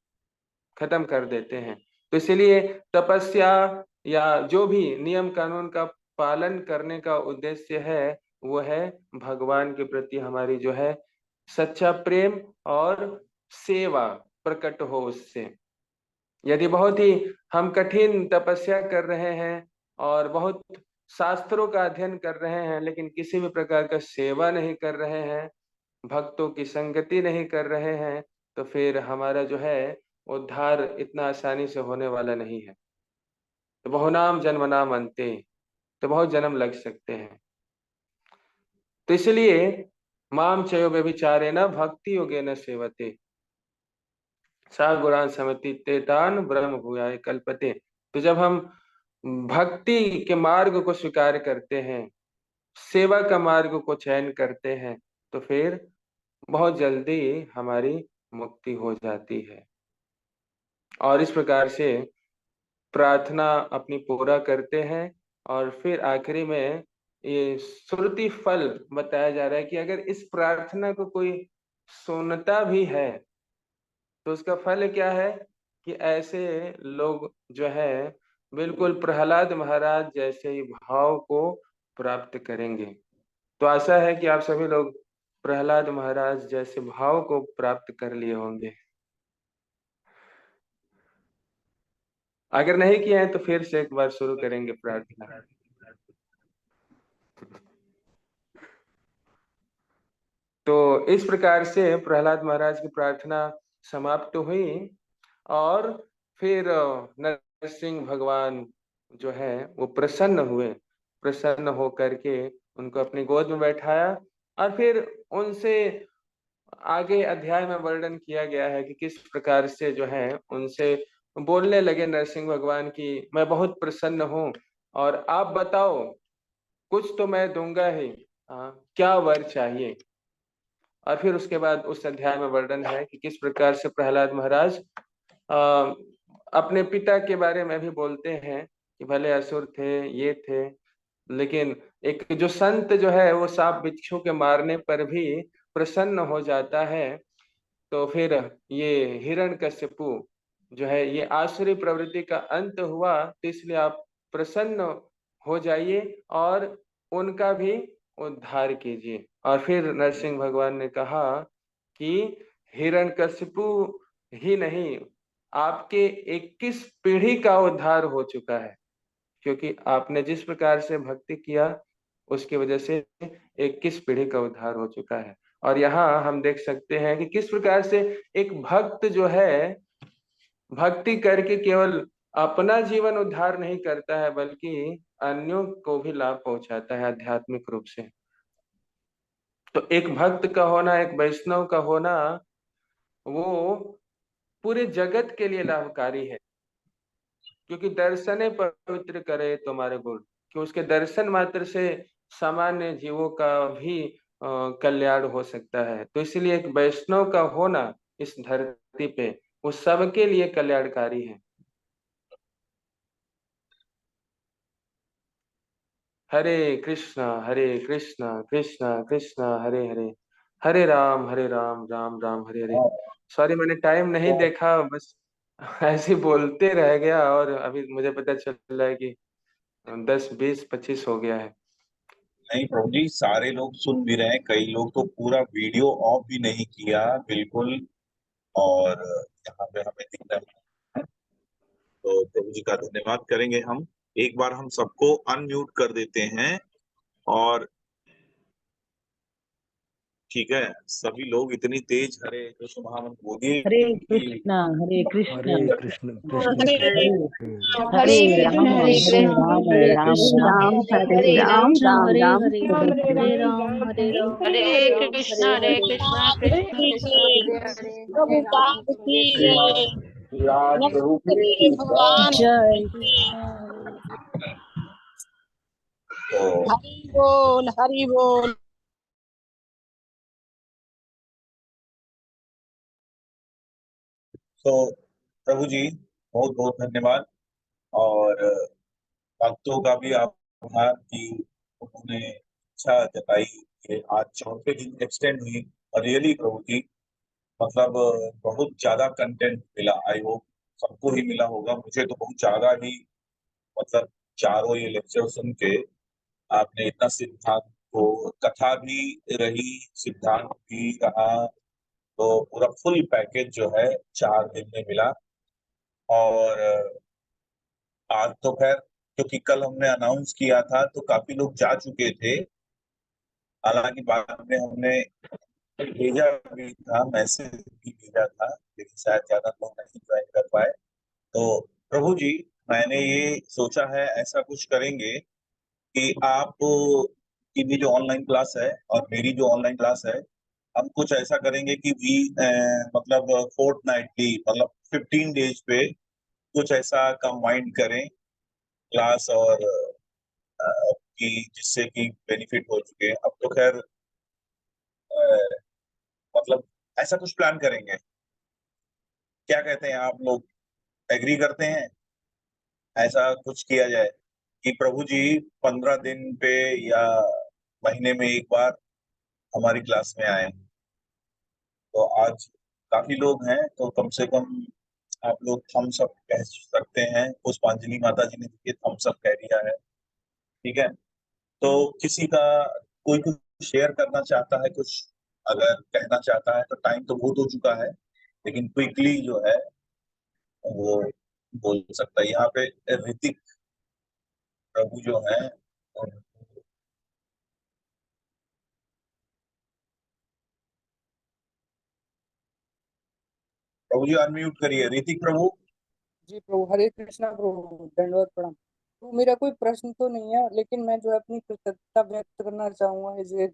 Speaker 1: खत्म कर देते हैं। तो इसलिए तपस्या या जो भी नियम कानून का पालन करने का उद्देश्य है, वो है भगवान के प्रति हमारी जो है सच्चा प्रेम और सेवा प्रकट हो उससे। यदि बहुत ही हम कठिन तपस्या कर रहे हैं और बहुत शास्त्रों का अध्ययन कर रहे हैं, लेकिन किसी भी प्रकार का सेवा नहीं कर रहे हैं, भक्तों की संगति नहीं कर रहे हैं, तो फिर हमारा जो है उद्धार इतना आसानी से होने वाला नहीं है। तो बहुनाम जन्मनाम अन्ते, तो बहुत जन्म लग सकते हैं। तो इसलिए माम चयो व्यभिचारेण भक्ति योगेन सेवते सा गुणान समति तेतान ब्रह्म भूयाय कल्पते। तो जब हम भक्ति के मार्ग को स्वीकार करते हैं, सेवा का मार्ग को चयन करते हैं, तो फिर बहुत जल्दी हमारी मुक्ति हो जाती है। और इस प्रकार से प्रार्थना अपनी पूरा करते हैं। और फिर आखिरी में ये श्रुति फल बताया जा रहा है कि अगर इस प्रार्थना को कोई सुनता भी है तो उसका फल क्या है कि ऐसे लोग जो है बिल्कुल प्रहलाद महाराज जैसे ही भाव को प्राप्त करेंगे। तो आशा है कि आप सभी लोग प्रहलाद महाराज जैसे भाव को प्राप्त कर लिए होंगे। अगर नहीं किए हैं तो फिर से एक बार शुरू करेंगे प्रार्थना। तो इस प्रकार से प्रहलाद महाराज की प्रार्थना समाप्त हुई और फिर नरसिंह भगवान जो है वो प्रसन्न हुए। प्रसन्न होकर के उनको अपनी गोद में बैठाया और फिर उनसे आगे अध्याय में वर्णन किया गया है कि किस प्रकार से जो है उनसे बोलने लगे नरसिंह भगवान की मैं बहुत प्रसन्न हूँ और आप बताओ कुछ तो मैं दूंगा ही, क्या वर चाहिए। और फिर उसके बाद उस अध्याय में वर्णन है कि किस प्रकार से प्रहलाद महाराज अपने पिता के बारे में भी बोलते हैं कि भले असुर थे, ये थे, लेकिन एक जो संत जो है वो सांप बिच्छू के मारने पर भी प्रसन्न हो जाता है। तो फिर ये हिरण्यकशिपु जो है ये आसुरी प्रवृत्ति का अंत हुआ, तो इसलिए आप प्रसन्न हो जाइए और उनका भी उद्धार कीजिए। और फिर नरसिंह भगवान ने कहा कि हिरण्यकशिपु ही नहीं, आपके 21 पीढ़ी का उद्धार हो चुका है, क्योंकि आपने जिस प्रकार से भक्ति किया उसकी वजह से 21 पीढ़ी का उद्धार हो चुका है। और यहाँ हम देख सकते हैं कि किस प्रकार से एक भक्त जो है भक्ति करके केवल अपना जीवन उद्धार नहीं करता है, बल्कि अन्यों को भी लाभ पहुंचाता है आध्यात्मिक रूप से। तो एक भक्त का होना, एक वैष्णव का होना, वो पूरे जगत के लिए लाभकारी है, क्योंकि दर्शने पवित्र करे तुम्हारे गुण, कि उसके दर्शन मात्र से सामान्य जीवों का भी कल्याण हो सकता है। तो इसलिए एक वैष्णव का होना इस धरती पे वो सबके लिए कल्याणकारी है। हरे कृष्णा कृष्णा कृष्णा हरे हरे, हरे राम राम राम हरे हरे। सॉरी मैंने टाइम नहीं देखा, बस ऐसे बोलते रह गया और अभी मुझे पता चल रहा है कि 10 20 25 हो गया है।
Speaker 2: नहीं प्रभु जी, सारे लोग सुन भी रहे हैं, कई लोग तो पूरा वीडियो ऑफ भी नहीं किया बिल्कुल, और यहाँ पे हमें दिख रहा है। तो प्रभु जी का धन्यवाद करेंगे हम। एक बार हम सबको अनम्यूट कर देते हैं और ठीक है, सभी लोग इतनी तेज हरे कृष्ण महामंत्र बोलिए।
Speaker 6: हरे कृष्णा कृष्ण
Speaker 5: हरे
Speaker 6: हरे
Speaker 5: राम
Speaker 3: हरे कृष्णा
Speaker 5: हरे राम
Speaker 3: हरे
Speaker 5: राम
Speaker 3: हरे, हरे राम हरे राम,
Speaker 5: हरे कृष्णा कृष्ण कृष्ण हरे हरे
Speaker 7: प्रभुपाद की जय।
Speaker 2: राज प्रभु की
Speaker 7: भगवान
Speaker 3: जय कृष्ण।
Speaker 2: तो
Speaker 7: हरि बोल हरि बोल।
Speaker 2: तो प्रभु जी बहुत बहुत धन्यवाद, और भक्तों का भी आभार कि उन्होंने इच्छा जताई कि आज चौथे दिन एक्सटेंड हुई। और रियली प्रभु जी मतलब बहुत ज्यादा कंटेंट मिला। आई होप सबको ही मिला होगा, मुझे तो बहुत ज्यादा ही मतलब चारों ये लेक्चर सुन के आपने इतना सिद्धांत को, कथा भी रही, सिद्धांत भी रहा, तो पूरा फुल पैकेज जो है 4 दिन में मिला। और आज तो खैर क्योंकि कल हमने अनाउंस किया था तो काफी लोग जा चुके थे, हालांकि बाद में हमने भेजा भी था, मैसेज भी भेजा था, लेकिन शायद ज्यादा लोग नहीं ज्वाइन कर पाए। तो प्रभु जी मैंने ये सोचा है ऐसा कुछ करेंगे कि आप की भी जो ऑनलाइन क्लास है और मेरी जो ऑनलाइन क्लास है, हम कुछ ऐसा करेंगे कि मतलब फोर्टनाइटली मतलब 15 डेज पे कुछ ऐसा कंबाइंड करें क्लास, और कि जिससे कि बेनिफिट हो चुके हैं। अब तो खैर मतलब ऐसा कुछ प्लान करेंगे, क्या कहते हैं आप लोग, एग्री करते हैं ऐसा कुछ किया जाए कि प्रभु जी 15 दिन पे या महीने में एक बार हमारी क्लास में आए। तो आज काफी लोग हैं तो कम से कम आप लोग थम्स अप कह सकते हैं। पुष्पांजलि माता जी ने ये थम्स अप कह दिया है, ठीक है। तो किसी का कोई कुछ शेयर करना चाहता है, कुछ अगर कहना चाहता है तो टाइम तो बहुत हो चुका है, लेकिन क्विकली जो है वो बोल सकता है। यहाँ पे ऋतिक प्रभु जो है, प्रभु जी अनम्यूट करिए ऋतिक प्रभु।
Speaker 8: जी प्रभु, हरे कृष्णा प्रभु, दंडवत प्रणाम। तो मेरा कोई प्रश्न तो नहीं है, लेकिन मैं जो है अपनी कृतज्ञता व्यक्त करना चाहूंगा एज ए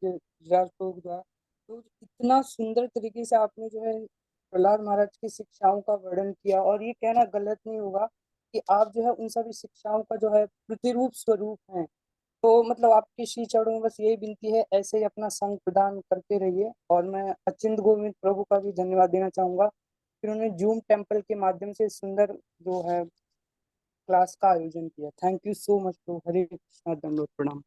Speaker 8: राज प्रभु द्वारा। तो इतना सुंदर तरीके से आपने जो है प्रहलाद महाराज की शिक्षाओं का वर्णन किया, और ये कहना गलत नहीं होगा कि आप जो है उन सभी शिक्षाओं का जो है प्रतिरूप स्वरूप हैं। तो मतलब आपके श्री चरणों में बस यही विनती है, ऐसे ही अपना संग प्रदान करते रहिए। और मैं अचिंत गोविंद प्रभु का भी धन्यवाद देना चाहूंगा, उन्होंने जूम टेम्पल के माध्यम से सुंदर जो है क्लास का आयोजन किया। थैंक यू सो मच प्रभु, हरे कृष्णा, दंडवत प्रणाम।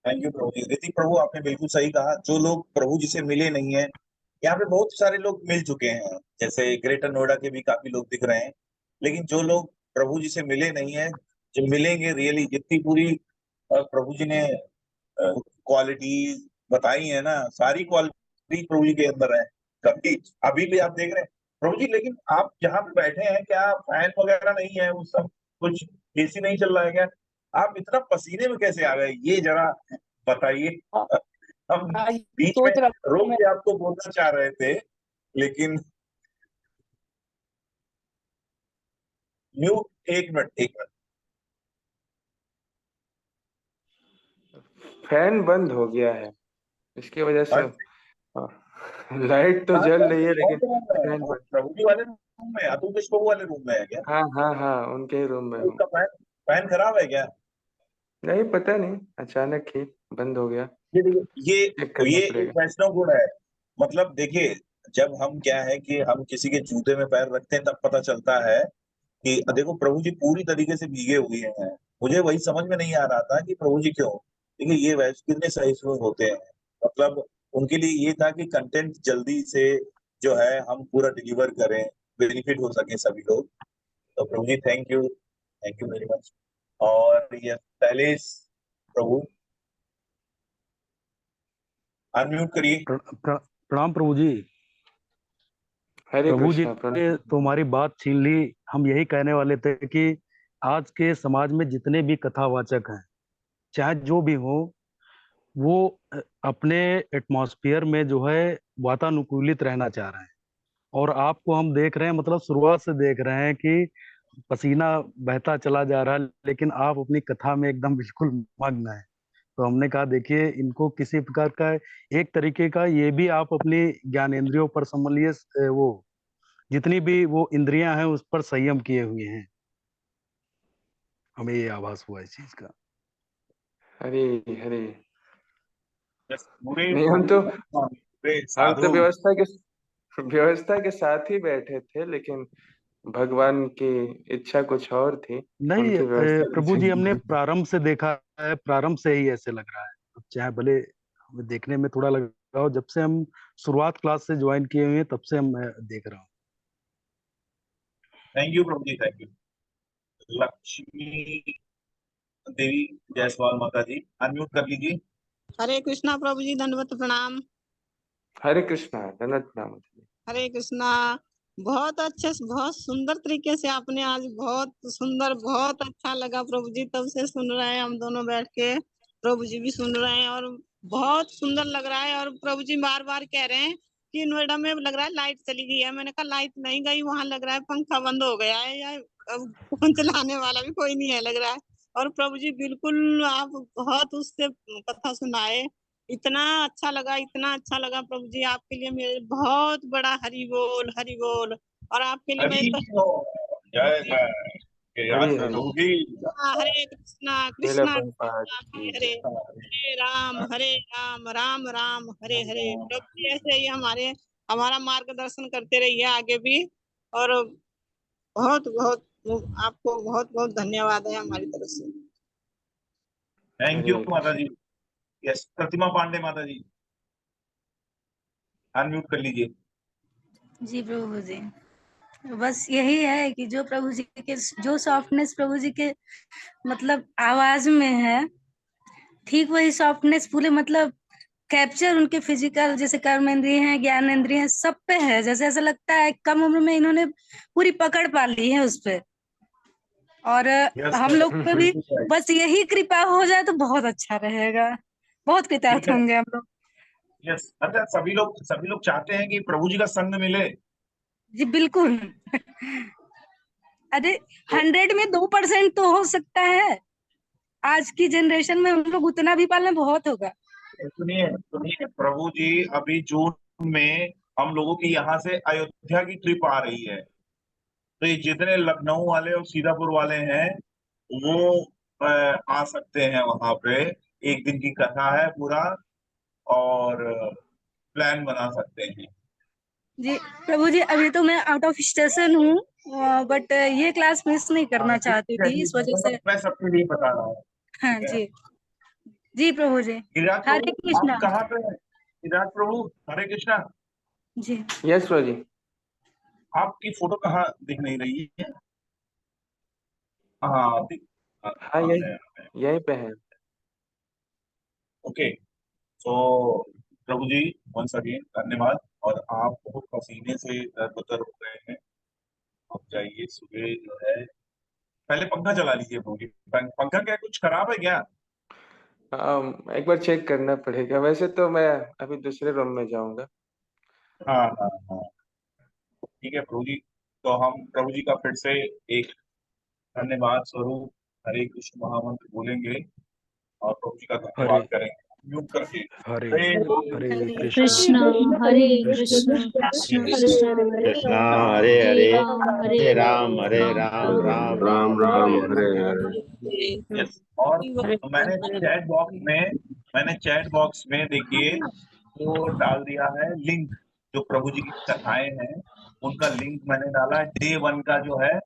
Speaker 2: थैंक यू प्रभु जी। ऋतिक प्रभु आपने बिल्कुल सही कहा, जो लोग प्रभु जी से मिले नहीं है, यहाँ पे बहुत सारे लोग मिल चुके हैं, जैसे ग्रेटर नोएडा के भी काफी लोग दिख रहे हैं, लेकिन जो लोग प्रभु जी से मिले नहीं है, जो मिलेंगे रियली, जितनी पूरी प्रभु जी ने क्वालिटी बताई है ना, सारी क्वालिटी प्रभु जी के अंदर है। कभी अभी भी आप देख रहे हैं प्रभु जी, लेकिन आप जहाँ पे बैठे हैं क्या फैन वगैरह नहीं है, वो सब कुछ एसी नहीं चल रहा है क्या? आप इतना पसीने में कैसे आ गए ये जरा बताइए। हम
Speaker 8: हाँ, ये
Speaker 2: बीच में
Speaker 8: सोच रहा था
Speaker 2: रोक
Speaker 8: मैं।
Speaker 2: के आपको बोलना चाह रहे थे, लेकिन म्यूट, एक मिनट एक मिनट।
Speaker 1: फैन बंद हो गया है, इसकी वजह से हाँ, लाइट तो
Speaker 2: कहाँ
Speaker 1: जल
Speaker 2: कौन
Speaker 1: रही है
Speaker 2: कौन
Speaker 1: लेकिन
Speaker 2: से रूम में है?
Speaker 1: फैन बंद।
Speaker 2: प्रभु जी वाले रूम में, अतुल प्रभु वाले रूम में है क्या?
Speaker 1: हाँ हाँ हाँ, उनके ही रूम में हूँ।
Speaker 2: उसका फैन फैन खराब है क्या?
Speaker 1: नहीं पता नहीं, अचानक ही बंद हो गया,
Speaker 2: ये देखिए,
Speaker 1: चेक
Speaker 2: ये
Speaker 1: करना
Speaker 2: एक
Speaker 1: पड़ेगा।
Speaker 2: वैष्णव गुण है। मतलब देखिए, जब हम क्या है कि हम किसी के जूते में पैर रखते हैं तब पता चलता है कि देखो प्रभु जी पूरी तरीके से भीगे हुए हैं। मुझे वही समझ में नहीं आ रहा था कि प्रभु जी क्यों, देखिए ये वैष्णव कितने सहिष्णु होते हैं। मतलब उनके लिए ये था कि कंटेंट जल्दी से जो है हम पूरा डिलीवर करें, बेनिफिट हो सके सभी लोग। तो प्रभु जी थैंक यू वेरी मच। और ये पहले प्रभु अनम्यूट करिए।
Speaker 9: प्रणाम प्रभु जी।
Speaker 1: हरे
Speaker 9: प्रभु जी
Speaker 1: कृष्णा,
Speaker 9: ने
Speaker 1: प्रणाम।
Speaker 9: तुम्हारी बात छीन ली। हम यही कहने वाले थे कि आज के समाज में जितने भी कथावाचक हैं, चाहे जो भी हो, वो अपने एटमॉस्फेयर में जो है वातानुकूलित रहना चाह रहे हैं। और आपको हम देख रहे हैं, मतलब शुरुआत से देख रहे हैं कि पसीना बहता चला जा रहा है, लेकिन आप अपनी कथा में एकदम बिल्कुल मग्न है। तो हमने कहा देखिए, इनको किसी प्रकार का एक तरीके का ये भी आप अपनी ज्ञानेंद्रियों पर संभलिए, वो जितनी भी वो इंद्रियां हैं उस पर संयम किए हुए हैं। हमें ये आभास हुआ इस चीज का।
Speaker 1: हरे हरे।
Speaker 2: पूरे
Speaker 1: नहीं,
Speaker 2: पूरे
Speaker 1: हम तो
Speaker 2: साधु।
Speaker 1: व्यवस्था के साथ ही बैठे थे, लेकिन भगवान की इच्छा कुछ और थी।
Speaker 9: नहीं
Speaker 1: उनकी व्यवस्था की
Speaker 9: प्रभु जी, हमने
Speaker 1: जगह।
Speaker 9: प्रारंभ से देखा है, प्रारंभ से ही ऐसे लग रहा है। अब चाहे भले हमें देखने में थोड़ा लगा हो, जब से हम शुरुआत क्लास से ज्वाइन किए हुए हैं तब से हम मैं देख रहा हूँ।
Speaker 2: थैंक यू प्रभु जी, थैंक यू। लक्ष्मी देवी जायसवाल माता जी, अनम्यूट कर लीजिए।
Speaker 7: हरे कृष्णा प्रभु जी, दंडवत प्रणाम।
Speaker 1: हरे कृष्णा, दंडवत प्रणाम।
Speaker 7: हरे कृष्णा। बहुत अच्छे से, बहुत सुंदर तरीके से आपने आज, बहुत सुंदर, बहुत अच्छा लगा प्रभु जी। तब से सुन रहे हैं हम दोनों बैठ के, प्रभु जी भी सुन रहे हैं और बहुत सुंदर लग रहा है। और प्रभु जी बार बार कह रहे हैं कि नोएडा में लग रहा है लाइट चली गई है। मैंने कहा लाइट नहीं गई, वहां लग रहा है पंखा बंद हो गया है, या अब फोन चलाने वाला भी कोई नहीं है लग रहा है। और प्रभु जी बिल्कुल आप बहुत उससे कथा सुनाए, इतना अच्छा लगा, इतना अच्छा लगा प्रभु जी। आपके लिए मेरे बहुत बड़ा हरि बोल, हरि बोल। और आपके लिए मैं
Speaker 2: हरी बोल, जय जय
Speaker 1: हरे
Speaker 2: आज
Speaker 1: हरे।
Speaker 2: होगी।
Speaker 7: हरे कृष्णा
Speaker 1: श्रील
Speaker 7: कृष्णा
Speaker 1: प्रभुपाद
Speaker 7: कृष्णा
Speaker 1: की
Speaker 7: हरे
Speaker 1: जय।
Speaker 7: हरे राम राम राम हरे हरे। प्रभु जी ऐसे ही हमारा मार्गदर्शन करते रहिए आगे भी। और बहुत बहुत आपको बहुत बहुत धन्यवाद है हमारी तरफ से।
Speaker 2: थैंक यू
Speaker 1: हरे
Speaker 2: माता
Speaker 1: कृष्ण।
Speaker 2: जी। यस, प्रतिमा पांडे माता जी, अनम्यूट कर लीजिए।
Speaker 3: जी प्रभु जी, बस यही है कि जो प्रभु जी के, जो सॉफ्टनेस प्रभु जी के मतलब आवाज में है, ठीक वही सॉफ्टनेस पूरे मतलब कैप्चर उनके फिजिकल, जैसे कर्मेंद्रिय है, ज्ञानेंद्रिय है, सब पे है। जैसे ऐसा लगता है कम उम्र में इन्होंने पूरी पकड़ पा ली है उस पे। और
Speaker 2: यस
Speaker 3: हम लोग पे भी
Speaker 2: बिल्कुल।
Speaker 3: बस यही कृपा हो जाए तो बहुत अच्छा रहेगा। बहुत कृतार्थ होंगे हम लोग।
Speaker 2: यस, अच्छा सभी लोग चाहते हैं कि प्रभु जी का संग मिले।
Speaker 3: जी बिल्कुल। अरे 100 में 2% तो हो सकता है। आज की जनरेशन में हम लोग उतना भी पालना बहुत होगा।
Speaker 2: सुनिए सुनिए, प्रभु जी अभी जून में हम लोगों की यहाँ से अयोध्या की ट्रिप आ रही है। तो ये जितने लखनऊ वाले और सीतापुर वाले हैं वो आ सकते हैं वहां पे। एक दिन की कथा है पूरा, और प्लान बना सकते हैं।
Speaker 3: जी प्रभु जी, अभी तो मैं आउट ऑफ स्टेशन हूँ, बट ये क्लास मिस नहीं
Speaker 2: हाँ
Speaker 3: करना
Speaker 2: ठीक
Speaker 3: चाहती
Speaker 2: है
Speaker 3: थी,
Speaker 2: ठीक
Speaker 3: इस
Speaker 2: है,
Speaker 3: वजह से।
Speaker 2: मैं सबके लिए बता रहा हूँ।
Speaker 3: हाँ
Speaker 2: ठीक है।
Speaker 3: जी। जी प्रभु जी।
Speaker 2: गिरिराज
Speaker 3: हरे
Speaker 2: प्रभु, आप
Speaker 3: कृष्णा।
Speaker 2: कहाँ पे हैं? गिरिराज प्रभु, हरे कृष्णा।
Speaker 3: जी
Speaker 1: यस प्रभु जी।
Speaker 2: आपकी फोटो कहाँ दिख नहीं रही है? हाँ
Speaker 1: हाँ,
Speaker 2: हाँ,
Speaker 1: यहीं पे है।
Speaker 2: ओके। तो प्रभु जी वंस अगेन धन्यवाद। और आप बहुत पसीने से दरबदर हो गए हैं। आप जाइए, सुबह जो है पहले पंखा चला लीजिए प्रभु जी। पंखा क्या कुछ खराब है क्या?
Speaker 1: एक बार चेक करना पड़ेगा। वैसे तो मैं अभी दूसरे रूम में जाऊंगा।
Speaker 2: हाँ हाँ हाँ, ठीक है प्रभु जी। तो हम प्रभु जी का फिर से एक धन्यवाद स्वरूप हरे कृष्ण महामंत्र बोलेंगे और प्रभु जी का
Speaker 9: हरे
Speaker 2: धन्यवाद करेंगे म्यूट करके।
Speaker 9: हरे
Speaker 2: हरे
Speaker 9: हरे
Speaker 3: हरे
Speaker 9: कृष्णा
Speaker 3: कृष्णा, हरे
Speaker 9: कृष्ण
Speaker 3: कृष्णा, कृष्ण
Speaker 9: कृष्ण
Speaker 3: कृष्ण,
Speaker 10: कृष्णा हरे
Speaker 3: हरे
Speaker 10: हरे
Speaker 3: राम, हरे
Speaker 10: हरे
Speaker 3: राम,
Speaker 10: राम हरे
Speaker 3: राम
Speaker 10: राम
Speaker 3: राम,
Speaker 10: राम
Speaker 1: राम
Speaker 10: राम
Speaker 1: राम,
Speaker 10: हरे
Speaker 1: हरे
Speaker 10: हरे।
Speaker 1: हरे।
Speaker 2: यस। और मैंने चैट बॉक्स में देखिए वो डाल दिया है लिंक। जो प्रभु जी की कथाएं हैं उनका लिंक मैंने डाला है। डे 1 का जो है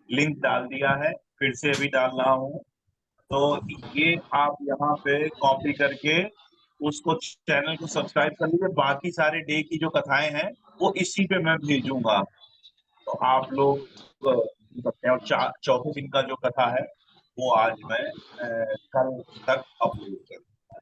Speaker 2: लिंक डाल दिया है, फिर से अभी डाल रहा हूँ। तो ये आप यहाँ पे कॉपी करके उसको चैनल को सब्सक्राइब कर लीजिए। बाकी सारे डे की जो कथाएं हैं वो इसी पे मैं भेजूंगा। तो आप लोग सुन सकते हैं। और चौथे दिन का जो कथा है वो आज मैं कल तक अपलोड करूँ।